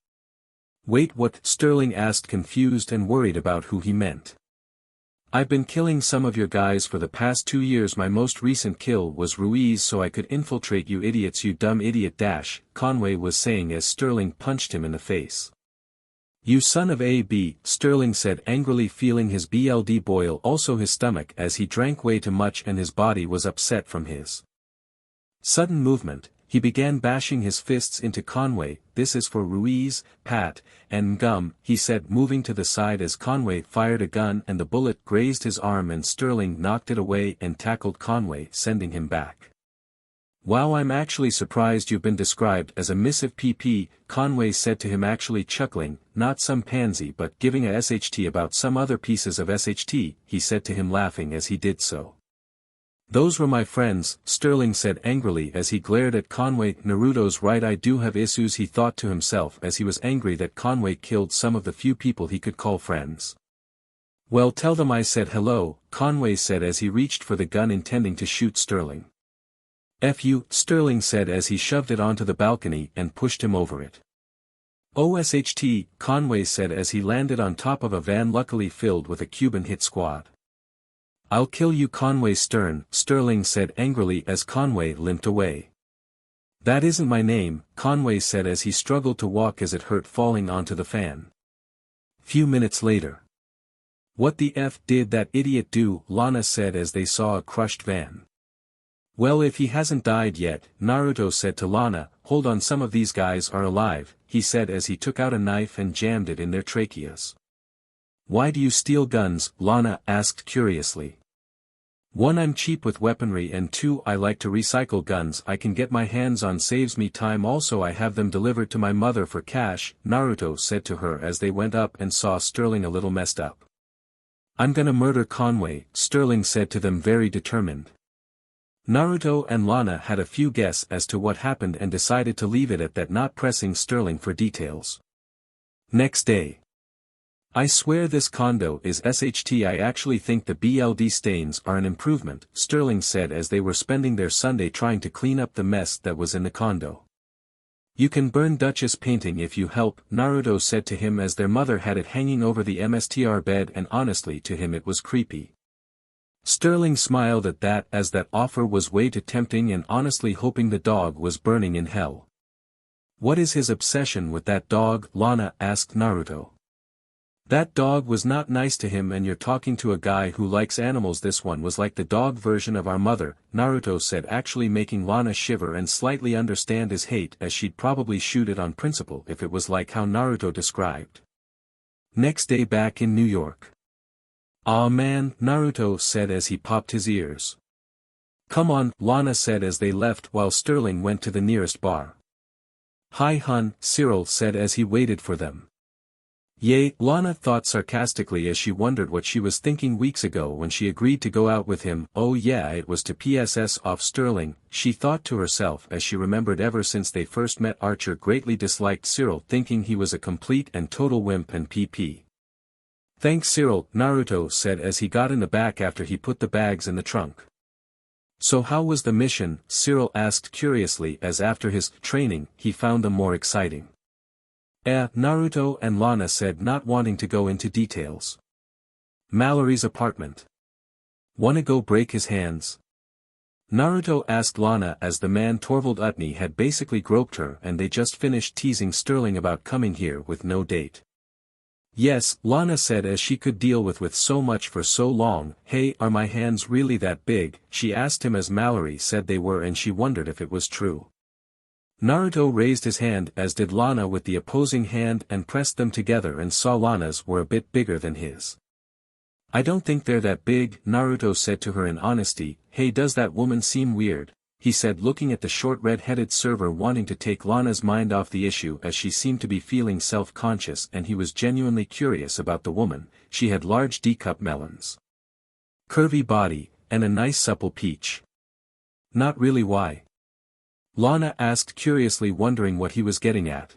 Wait, what? Sterling asked, confused and worried about who he meant. I've been killing some of your guys for the past 2 years. My most recent kill was Ruiz so I could infiltrate you idiots, you dumb idiot, Conway was saying as Sterling punched him in the face. You son of a b, Sterling said angrily, feeling his blood boil also his stomach as he drank way too much and his body was upset from his sudden movement. He began bashing his fists into Conway. This is for Ruiz, Pat, and Ngum, he said, moving to the side as Conway fired a gun and the bullet grazed his arm and Sterling knocked it away and tackled Conway, sending him back. Wow, I'm actually surprised you've been described as a missive PP, Conway said to him, actually chuckling, not some pansy but giving a SHT about some other pieces of SHT, he said to him, laughing as he did so. Those were my friends, Sterling said angrily as he glared at Conway. Naruto's right, I do have issues, he thought to himself as he was angry that Conway killed some of the few people he could call friends. Well, tell them I said hello, Conway said as he reached for the gun intending to shoot Sterling. F you, Sterling said as he shoved it onto the balcony and pushed him over it. OSHT, Conway said as he landed on top of a van luckily filled with a Cuban hit squad. I'll kill you, Conway stern, Sterling said angrily as Conway limped away. That isn't my name, Conway said as he struggled to walk as it hurt falling onto the fan. Few minutes later. What the F did that idiot do, Lana said as they saw a crushed van. Well, if he hasn't died yet, Naruto said to Lana. Hold on, some of these guys are alive, he said as he took out a knife and jammed it in their tracheas. Why do you steal guns, Lana asked curiously. 1. I'm cheap with weaponry, and 2. I like to recycle guns I can get my hands on, saves me time, also I have them delivered to my mother for cash, Naruto said to her as they went up and saw Sterling a little messed up. I'm gonna murder Conway, Sterling said to them, very determined. Naruto and Lana had a few guesses as to what happened and decided to leave it at that, not pressing Sterling for details. Next day. I swear this condo is SHT. I actually think the BLD stains are an improvement, Sterling said as they were spending their Sunday trying to clean up the mess that was in the condo. You can burn Duchess painting if you help, Naruto said to him as their mother had it hanging over the MSTR bed, and honestly to him it was creepy. Sterling smiled at that as that offer was way too tempting and honestly hoping the dog was burning in hell. What is his obsession with that dog, Lana asked Naruto. That dog was not nice to him, and you're talking to a guy who likes animals. This one was like the dog version of our mother, Naruto said, actually making Lana shiver and slightly understand his hate, as she'd probably shoot it on principle if it was like how Naruto described. Next day back in New York. Aw man, Naruto said as he popped his ears. Come on, Lana said as they left while Sterling went to the nearest bar. Hi hun, Cyril said as he waited for them. Yay, Lana thought sarcastically as she wondered what she was thinking weeks ago when she agreed to go out with him. Oh yeah, it was to PSS off Sterling, she thought to herself as she remembered ever since they first met Archer greatly disliked Cyril, thinking he was a complete and total wimp and PP. Thanks Cyril, Naruto said as he got in the back after he put the bags in the trunk. So how was the mission? Cyril asked curiously as after his training, he found them more exciting. Naruto and Lana said, not wanting to go into details. Mallory's apartment. Wanna go break his hands? Naruto asked Lana as the man Torvald Utney had basically groped her and they just finished teasing Sterling about coming here with no date. Yes, Lana said as she could deal with so much for so long. Hey, are my hands really that big? She asked him as Mallory said they were and she wondered if it was true. Naruto raised his hand as did Lana with the opposing hand and pressed them together and saw Lana's were a bit bigger than his. I don't think they're that big, Naruto said to her in honesty. Hey, does that woman seem weird? He said looking at the short red-headed server wanting to take Lana's mind off the issue as she seemed to be feeling self-conscious and he was genuinely curious about the woman. She had large D-cup melons, curvy body, and a nice supple peach. Not really why? Lana asked curiously wondering what he was getting at.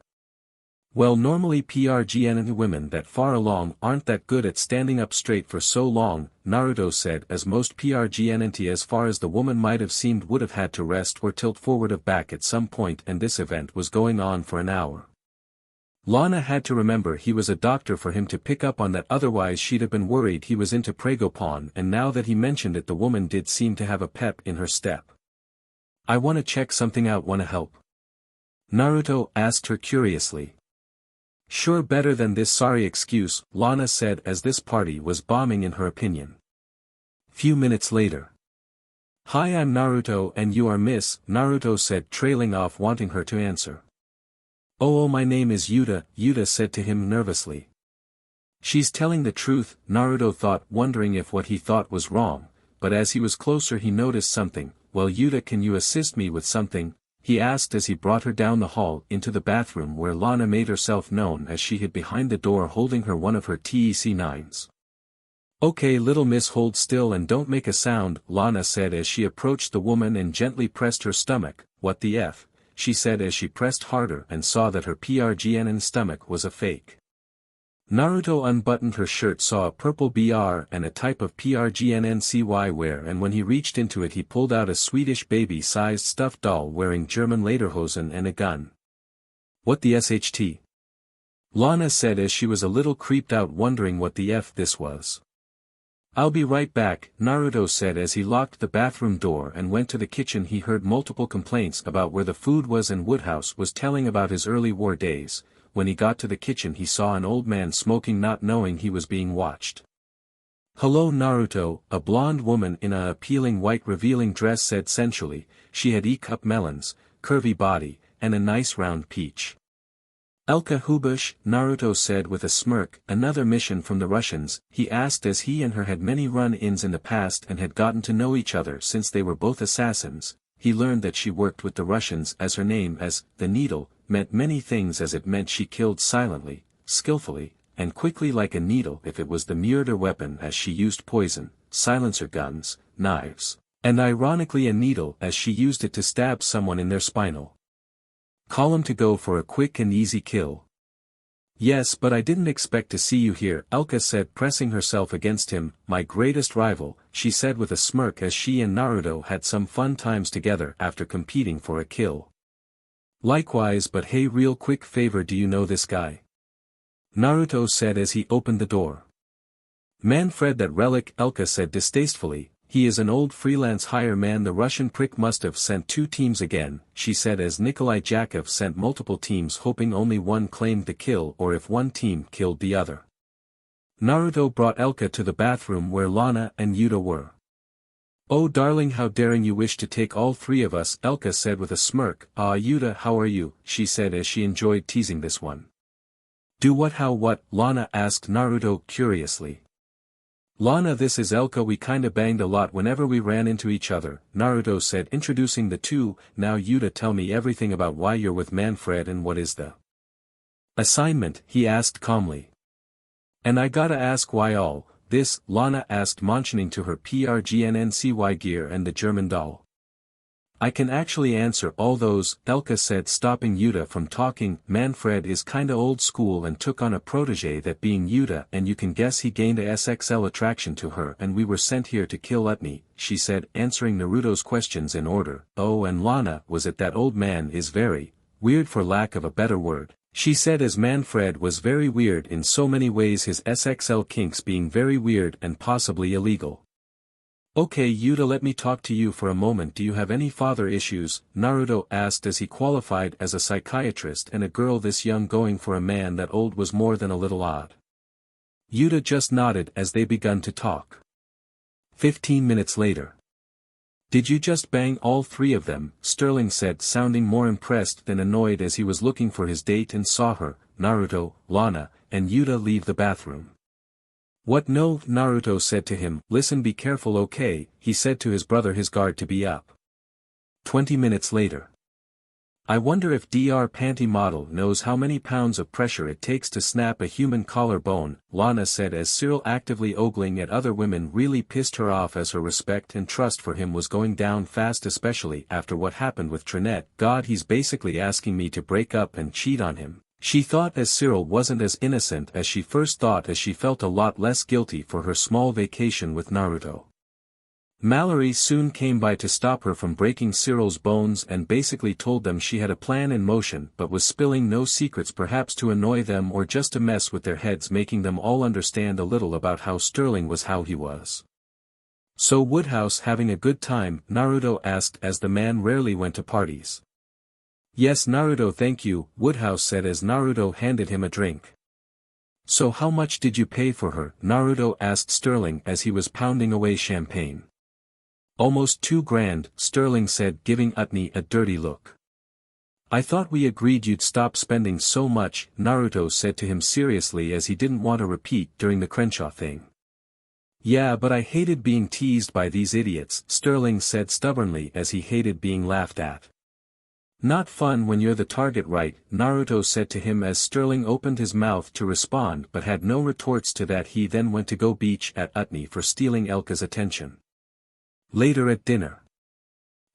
Well normally PRGN women that far along aren't that good at standing up straight for so long, Naruto said as most PRGN as far as the woman might have seemed would have had to rest or tilt forward of back at some point and this event was going on for an hour. Lana had to remember he was a doctor for him to pick up on that, otherwise she'd have been worried he was into Pragopon, and now that he mentioned it the woman did seem to have a pep in her step. I wanna check something out, wanna help? Naruto asked her curiously. Sure, better than this sorry excuse, Lana said as this party was bombing in her opinion. Few minutes later. Hi, I'm Naruto and you are Miss, Naruto said trailing off wanting her to answer. Oh my name is Yuta, Yuta said to him nervously. She's telling the truth, Naruto thought wondering if what he thought was wrong, but as he was closer he noticed something. Well Yuta, can you assist me with something? He asked as he brought her down the hall into the bathroom where Lana made herself known as she hid behind the door holding her one of her TEC9s. Okay little miss, hold still and don't make a sound, Lana said as she approached the woman and gently pressed her stomach. What the F? She said as she pressed harder and saw that her PRGN stomach was a fake. Naruto unbuttoned her shirt, saw a purple BR and a type of PRGNNCY wear, and when he reached into it he pulled out a Swedish baby-sized stuffed doll wearing German lederhosen and a gun. What the SHT? Lana said as she was a little creeped out wondering what the F this was. I'll be right back, Naruto said as he locked the bathroom door and went to the kitchen. He heard multiple complaints about where the food was and Woodhouse was telling about his early war days. When he got to the kitchen he saw an old man smoking, not knowing he was being watched. Hello Naruto, a blonde woman in a appealing white revealing dress said sensually. She had E-cup melons, curvy body, and a nice round peach. Elka Hubush, Naruto said with a smirk. Another mission from the Russians, he asked as he and her had many run-ins in the past and had gotten to know each other since they were both assassins. He learned that she worked with the Russians as her name as the Needle meant many things, as it meant she killed silently, skillfully, and quickly like a needle if it was the murder weapon, as she used poison, silencer guns, knives, and ironically a needle as she used it to stab someone in their spinal column to go for a quick and easy kill. Yes, but I didn't expect to see you here, Elka said pressing herself against him. My greatest rival, she said with a smirk as she and Naruto had some fun times together after competing for a kill. Likewise, but hey, real quick favor, do you know this guy? Naruto said as he opened the door. Manfred, that relic, Elka said distastefully. He is an old freelance hire man. The Russian prick must have sent 2 teams again, she said as Nikolai Jakov sent multiple teams hoping only one claimed the kill or if one team killed the other. Naruto brought Elka to the bathroom where Lana and Yuta were. Oh darling, how daring you wish to take all 3 of us, Elka said with a smirk. Ah Yuta, how are you, she said as she enjoyed teasing this one. Do what? How what? Lana asked Naruto curiously. Lana, this is Elka. We kinda banged a lot whenever we ran into each other, Naruto said, introducing the two. Now Yuta, tell me everything about why you're with Manfred and what is the assignment, he asked calmly. And I gotta ask why all this, Lana asked, mentioning to her PRGNNCY gear and the German doll. I can actually answer all those, Elka said, stopping Yuta from talking. Manfred is kinda old school and took on a protege, that being Yuta, and you can guess he gained a SXL attraction to her, and we were sent here to kill Utni, she said, answering Naruto's questions in order. Oh, and Lana, was it that old man is very weird, for lack of a better word, she said, as Manfred was very weird in so many ways, his SXL kinks being very weird and possibly illegal. Okay Yuta, let me talk to you for a moment. Do you have any father issues? Naruto asked, as he qualified as a psychiatrist, and a girl this young going for a man that old was more than a little odd. Yuta just nodded as they begun to talk. 15 minutes later. Did you just bang all three of them? Sterling said, sounding more impressed than annoyed as he was looking for his date and saw her, Naruto, Lana, and Yuta leave the bathroom. What? No, Naruto said to him. Listen, be careful, okay, he said to his brother, his guard to be up. 20 minutes later. I wonder if Dr. Panty Model knows how many pounds of pressure it takes to snap a human collarbone, Lana said, as Cyril, actively ogling at other women, really pissed her off, as her respect and trust for him was going down fast, especially after what happened with Trinete. God, he's basically asking me to break up and cheat on him. She thought, as Cyril wasn't as innocent as she first thought, as she felt a lot less guilty for her small vacation with Naruto. Mallory soon came by to stop her from breaking Cyril's bones and basically told them she had a plan in motion, but was spilling no secrets, perhaps to annoy them or just to mess with their heads, making them all understand a little about how Sterling was how he was. So Woodhouse having a good time? Naruto asked, as the man rarely went to parties. Yes Naruto, thank you, Woodhouse said, as Naruto handed him a drink. So how much did you pay for her? Naruto asked Sterling as he was pounding away champagne. Almost 2 grand, Sterling said, giving Utni a dirty look. I thought we agreed you'd stop spending so much, Naruto said to him seriously, as he didn't want to repeat during the Crenshaw thing. Yeah, but I hated being teased by these idiots, Sterling said stubbornly, as he hated being laughed at. Not fun when you're the target, right? Naruto said to him, as Sterling opened his mouth to respond but had no retorts to that. He then went to go beach at Utni for stealing Elka's attention. Later at dinner.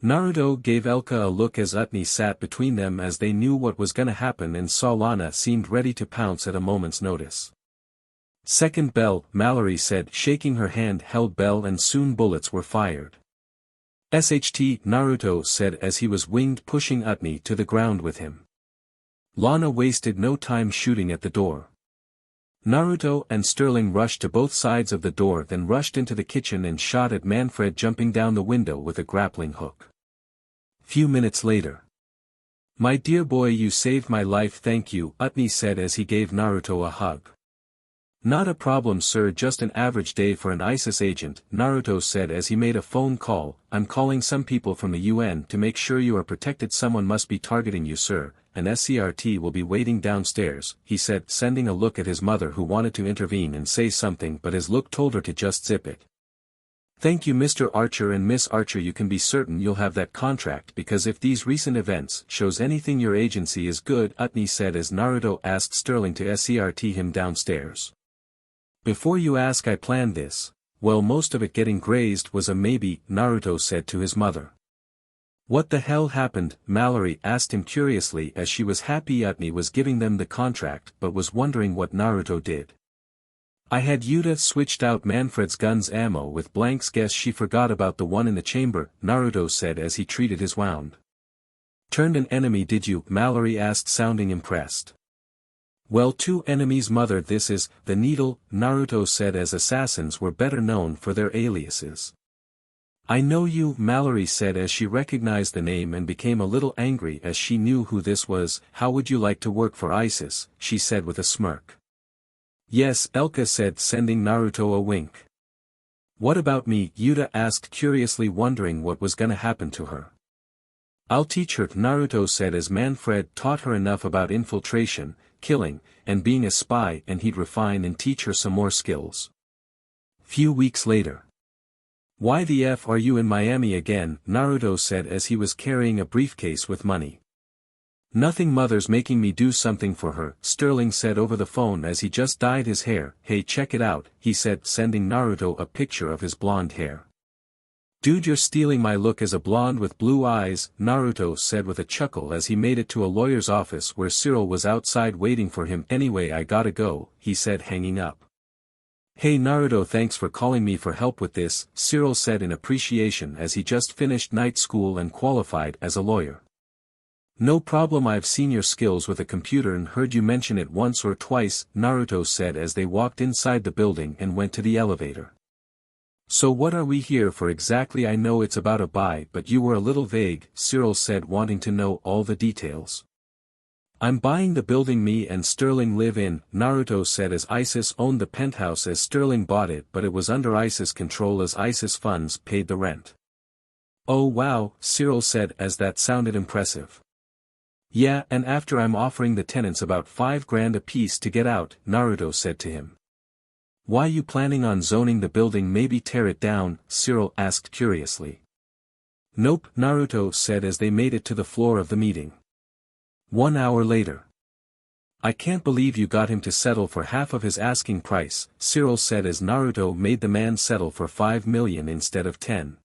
Naruto gave Elka a look as Utni sat between them, as they knew what was gonna happen, and saw Lana seemed ready to pounce at a moment's notice. Second bell, Mallory said, shaking her hand-held bell, and soon bullets were fired. SHT, Naruto said as he was winged, pushing Utni to the ground with him. Lana wasted no time shooting at the door. Naruto and Sterling rushed to both sides of the door, then rushed into the kitchen and shot at Manfred, jumping down the window with a grappling hook. Few minutes later. My dear boy, you saved my life, thank you, Utni said as he gave Naruto a hug. Not a problem sir, just an average day for an ISIS agent, Naruto said as he made a phone call. I'm calling some people from the UN to make sure you are protected. Someone must be targeting you sir, an SCRT will be waiting downstairs, he said, sending a look at his mother, who wanted to intervene and say something, but his look told her to just zip it. Thank you Mr. Archer and Miss Archer, you can be certain you'll have that contract, because if these recent events shows anything, your agency is good, Utni said as Naruto asked Sterling to SCRT him downstairs. Before you ask, I planned this. Well, most of it getting grazed was a maybe, Naruto said to his mother. What the hell happened? Mallory asked him curiously, as she was happy Utni was giving them the contract but was wondering what Naruto did. I had Yuta switched out Manfred's gun's ammo with blanks. Guess she forgot about the one in the chamber, Naruto said as he treated his wound. Turned an enemy, did you? Mallory asked, sounding impressed. Well, 2 enemies mother, this is the Needle, Naruto said as assassins were better known for their aliases. I know you, Mallory said as she recognized the name and became a little angry as she knew who this was. How would you like to work for ISIS? She said with a smirk. Yes, Elka said, sending Naruto a wink. What about me? Yuta asked curiously, wondering what was gonna happen to her. I'll teach her, Naruto said as Manfred taught her enough about infiltration, killing, and being a spy, and he'd refine and teach her some more skills. Few weeks later. Why the F are you in Miami again? Naruto said as he was carrying a briefcase with money. Nothing, mother's making me do something for her, Sterling said over the phone as he just dyed his hair. Hey, check it out, he said, sending Naruto a picture of his blonde hair. Dude, you're stealing my look as a blonde with blue eyes, Naruto said with a chuckle as he made it to a lawyer's office where Cyril was outside waiting for him. Anyway, I gotta go, he said, hanging up. Hey Naruto, thanks for calling me for help with this, Cyril said in appreciation as he just finished night school and qualified as a lawyer. No problem, I've seen your skills with a computer and heard you mention it once or twice, Naruto said as they walked inside the building and went to the elevator. So what are we here for exactly? I know it's about a buy, but you were a little vague, Cyril said, wanting to know all the details. I'm buying the building me and Sterling live in, Naruto said as Isis owned the penthouse as Sterling bought it, but it was under Isis control as Isis funds paid the rent. Oh wow, Cyril said as that sounded impressive. Yeah, and after I'm offering the tenants about $5,000 a piece to get out, Naruto said to him. Why you planning on zoning the building? Maybe tear it down, Cyril asked curiously. Nope, Naruto said as they made it to the floor of the meeting. 1 hour later. I can't believe you got him to settle for half of his asking price, Cyril said as Naruto made the man settle for 5 million instead of 10.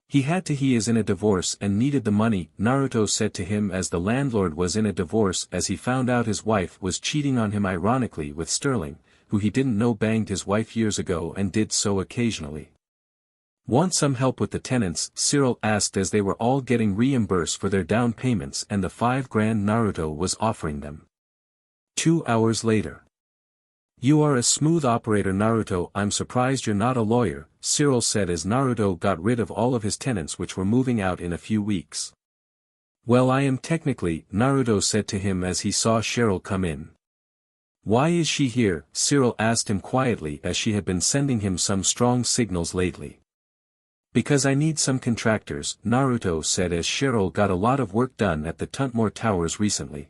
He had to. He is in a divorce and needed the money, Naruto said to him as the landlord was in a divorce as he found out his wife was cheating on him, ironically with Sterling, who he didn't know banged his wife years ago and did so occasionally. Want some help with the tenants? Cyril asked as they were all getting reimbursed for their down payments and the $5,000 Naruto was offering them. 2 hours later. You are a smooth operator, Naruto. I'm surprised you're not a lawyer, Cyril said as Naruto got rid of all of his tenants which were moving out in a few weeks. Well, I am technically, Naruto said to him as he saw Cheryl come in. Why is she here? Cyril asked him quietly as she had been sending him some strong signals lately. Because I need some contractors, Naruto said as Cheryl got a lot of work done at the Tuntmore Towers recently.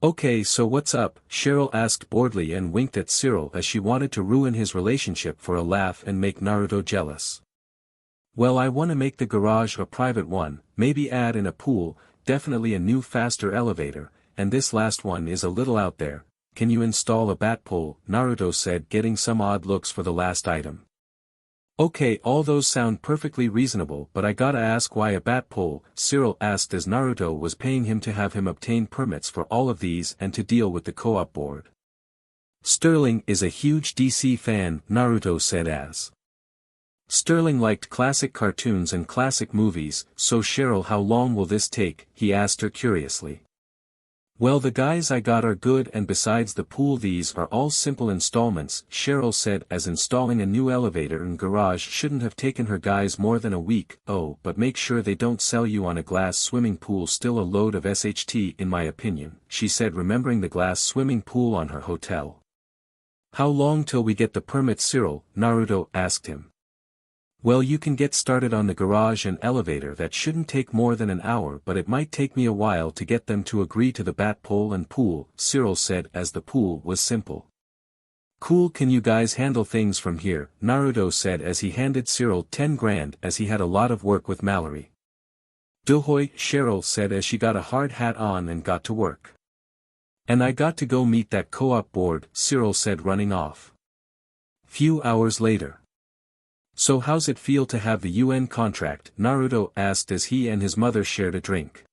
Okay, so what's up? Cheryl asked boredly and winked at Cyril as she wanted to ruin his relationship for a laugh and make Naruto jealous. Well, I want to make the garage a private one, maybe add in a pool, definitely a new faster elevator, and this last one is a little out there. Can you install a bat pole? Naruto said, getting some odd looks for the last item. Okay, all those sound perfectly reasonable, but I gotta ask, why a bat pole? Cyril asked as Naruto was paying him to have him obtain permits for all of these and to deal with the co-op board. Sterling is a huge DC fan, Naruto said as Sterling liked classic cartoons and classic movies. So Cheryl, how long will this take? He asked her curiously. Well, the guys I got are good, and besides the pool these are all simple installments, Cheryl said as installing a new elevator and garage shouldn't have taken her guys more than a week. Oh, but make sure they don't sell you on a glass swimming pool, still a load of SHT in my opinion, she said, remembering the glass swimming pool on her hotel. How long till we get the permit, Cyril? Naruto asked him. Well, you can get started on the garage and elevator. That shouldn't take more than an hour, but it might take me a while to get them to agree to the bat pole and pool, Cyril said as the pool was simple. Cool, can you guys handle things from here? Naruto said as he handed Cyril 10 grand as he had a lot of work with Mallory. Dohoy, Cheryl said as she got a hard hat on and got to work. And I got to go meet that co-op board, Cyril said, running off. Few hours later. So how's it feel to have the UN contract? Naruto asked as he and his mother shared a drink.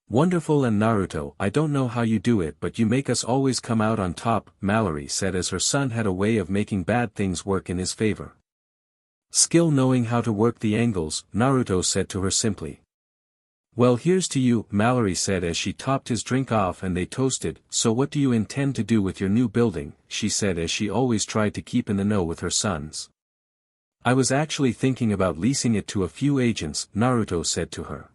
Wonderful, and Naruto, I don't know how you do it, but you make us always come out on top, Mallory said as her son had a way of making bad things work in his favor. Skill, knowing how to work the angles, Naruto said to her simply. Well, here's to you, Mallory said as she topped his drink off and they toasted. So what do you intend to do with your new building? She said as she always tried to keep in the know with her sons. I was actually thinking about leasing it to a few agents, Naruto said to her.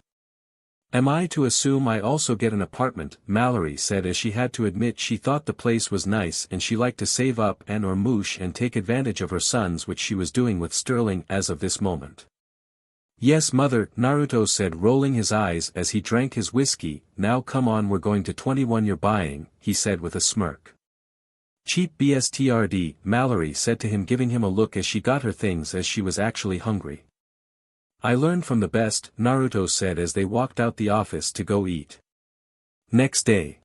Am I to assume I also get an apartment? Mallory said as she had to admit she thought the place was nice and she liked to save up and or moosh and take advantage of her sons, which she was doing with Sterling as of this moment. Yes, mother, Naruto said, rolling his eyes as he drank his whiskey. Now come on, we're going to 21, you're buying, he said with a smirk. Cheap bstrd, Mallory said to him, giving him a look as she got her things as she was actually hungry. I learned from the best, Naruto said as they walked out the office to go eat. Next day.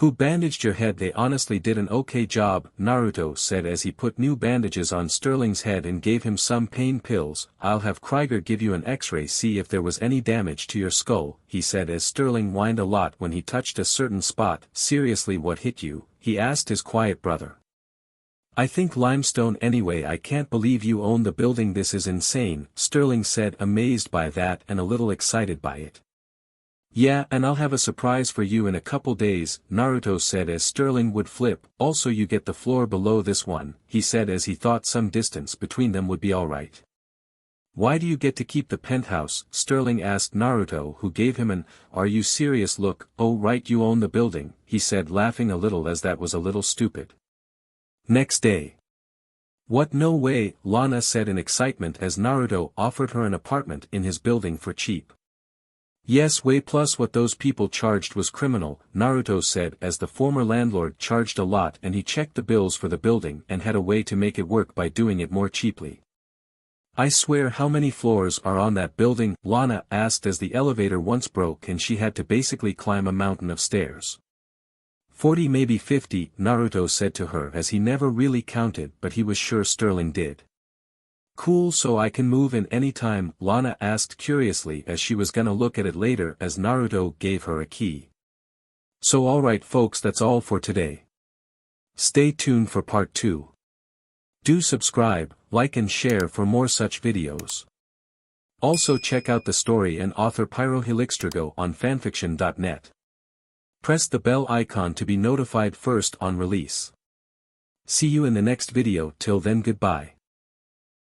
Who bandaged your head? They honestly did an okay job, Naruto said as he put new bandages on Sterling's head and gave him some pain pills. I'll have Krieger give you an x-ray, see if there was any damage to your skull, he said as Sterling whined a lot when he touched a certain spot. Seriously, what hit you? He asked his quiet brother. I think limestone. Anyway, I can't believe you own the building, this is insane, Sterling said, amazed by that and a little excited by it. Yeah, and I'll have a surprise for you in a couple days, Naruto said as Sterling would flip. Also, you get the floor below this one, he said as he thought some distance between them would be alright. Why do you get to keep the penthouse? Sterling asked Naruto, who gave him an "Are you serious" look. Oh right, you own the building, he said, laughing a little as that was a little stupid. Next day. What, no way, Lana said in excitement as Naruto offered her an apartment in his building for cheap. Yes way, plus what those people charged was criminal, Naruto said as the former landlord charged a lot and he checked the bills for the building and had a way to make it work by doing it more cheaply. I swear, how many floors are on that building? Lana asked as the elevator once broke and she had to basically climb a mountain of stairs. 40, maybe 50, Naruto said to her as he never really counted but he was sure Sterling did. Cool, so I can move in any time? Lana asked curiously as she was gonna look at it later as Naruto gave her a key. So alright folks, that's all for today. Stay tuned for part 2. Do subscribe, like and share for more such videos. Also check out the story and author pyrohelixdrago on fanfiction.net. Press the bell icon to be notified first on release. See you in the next video. Till then, goodbye.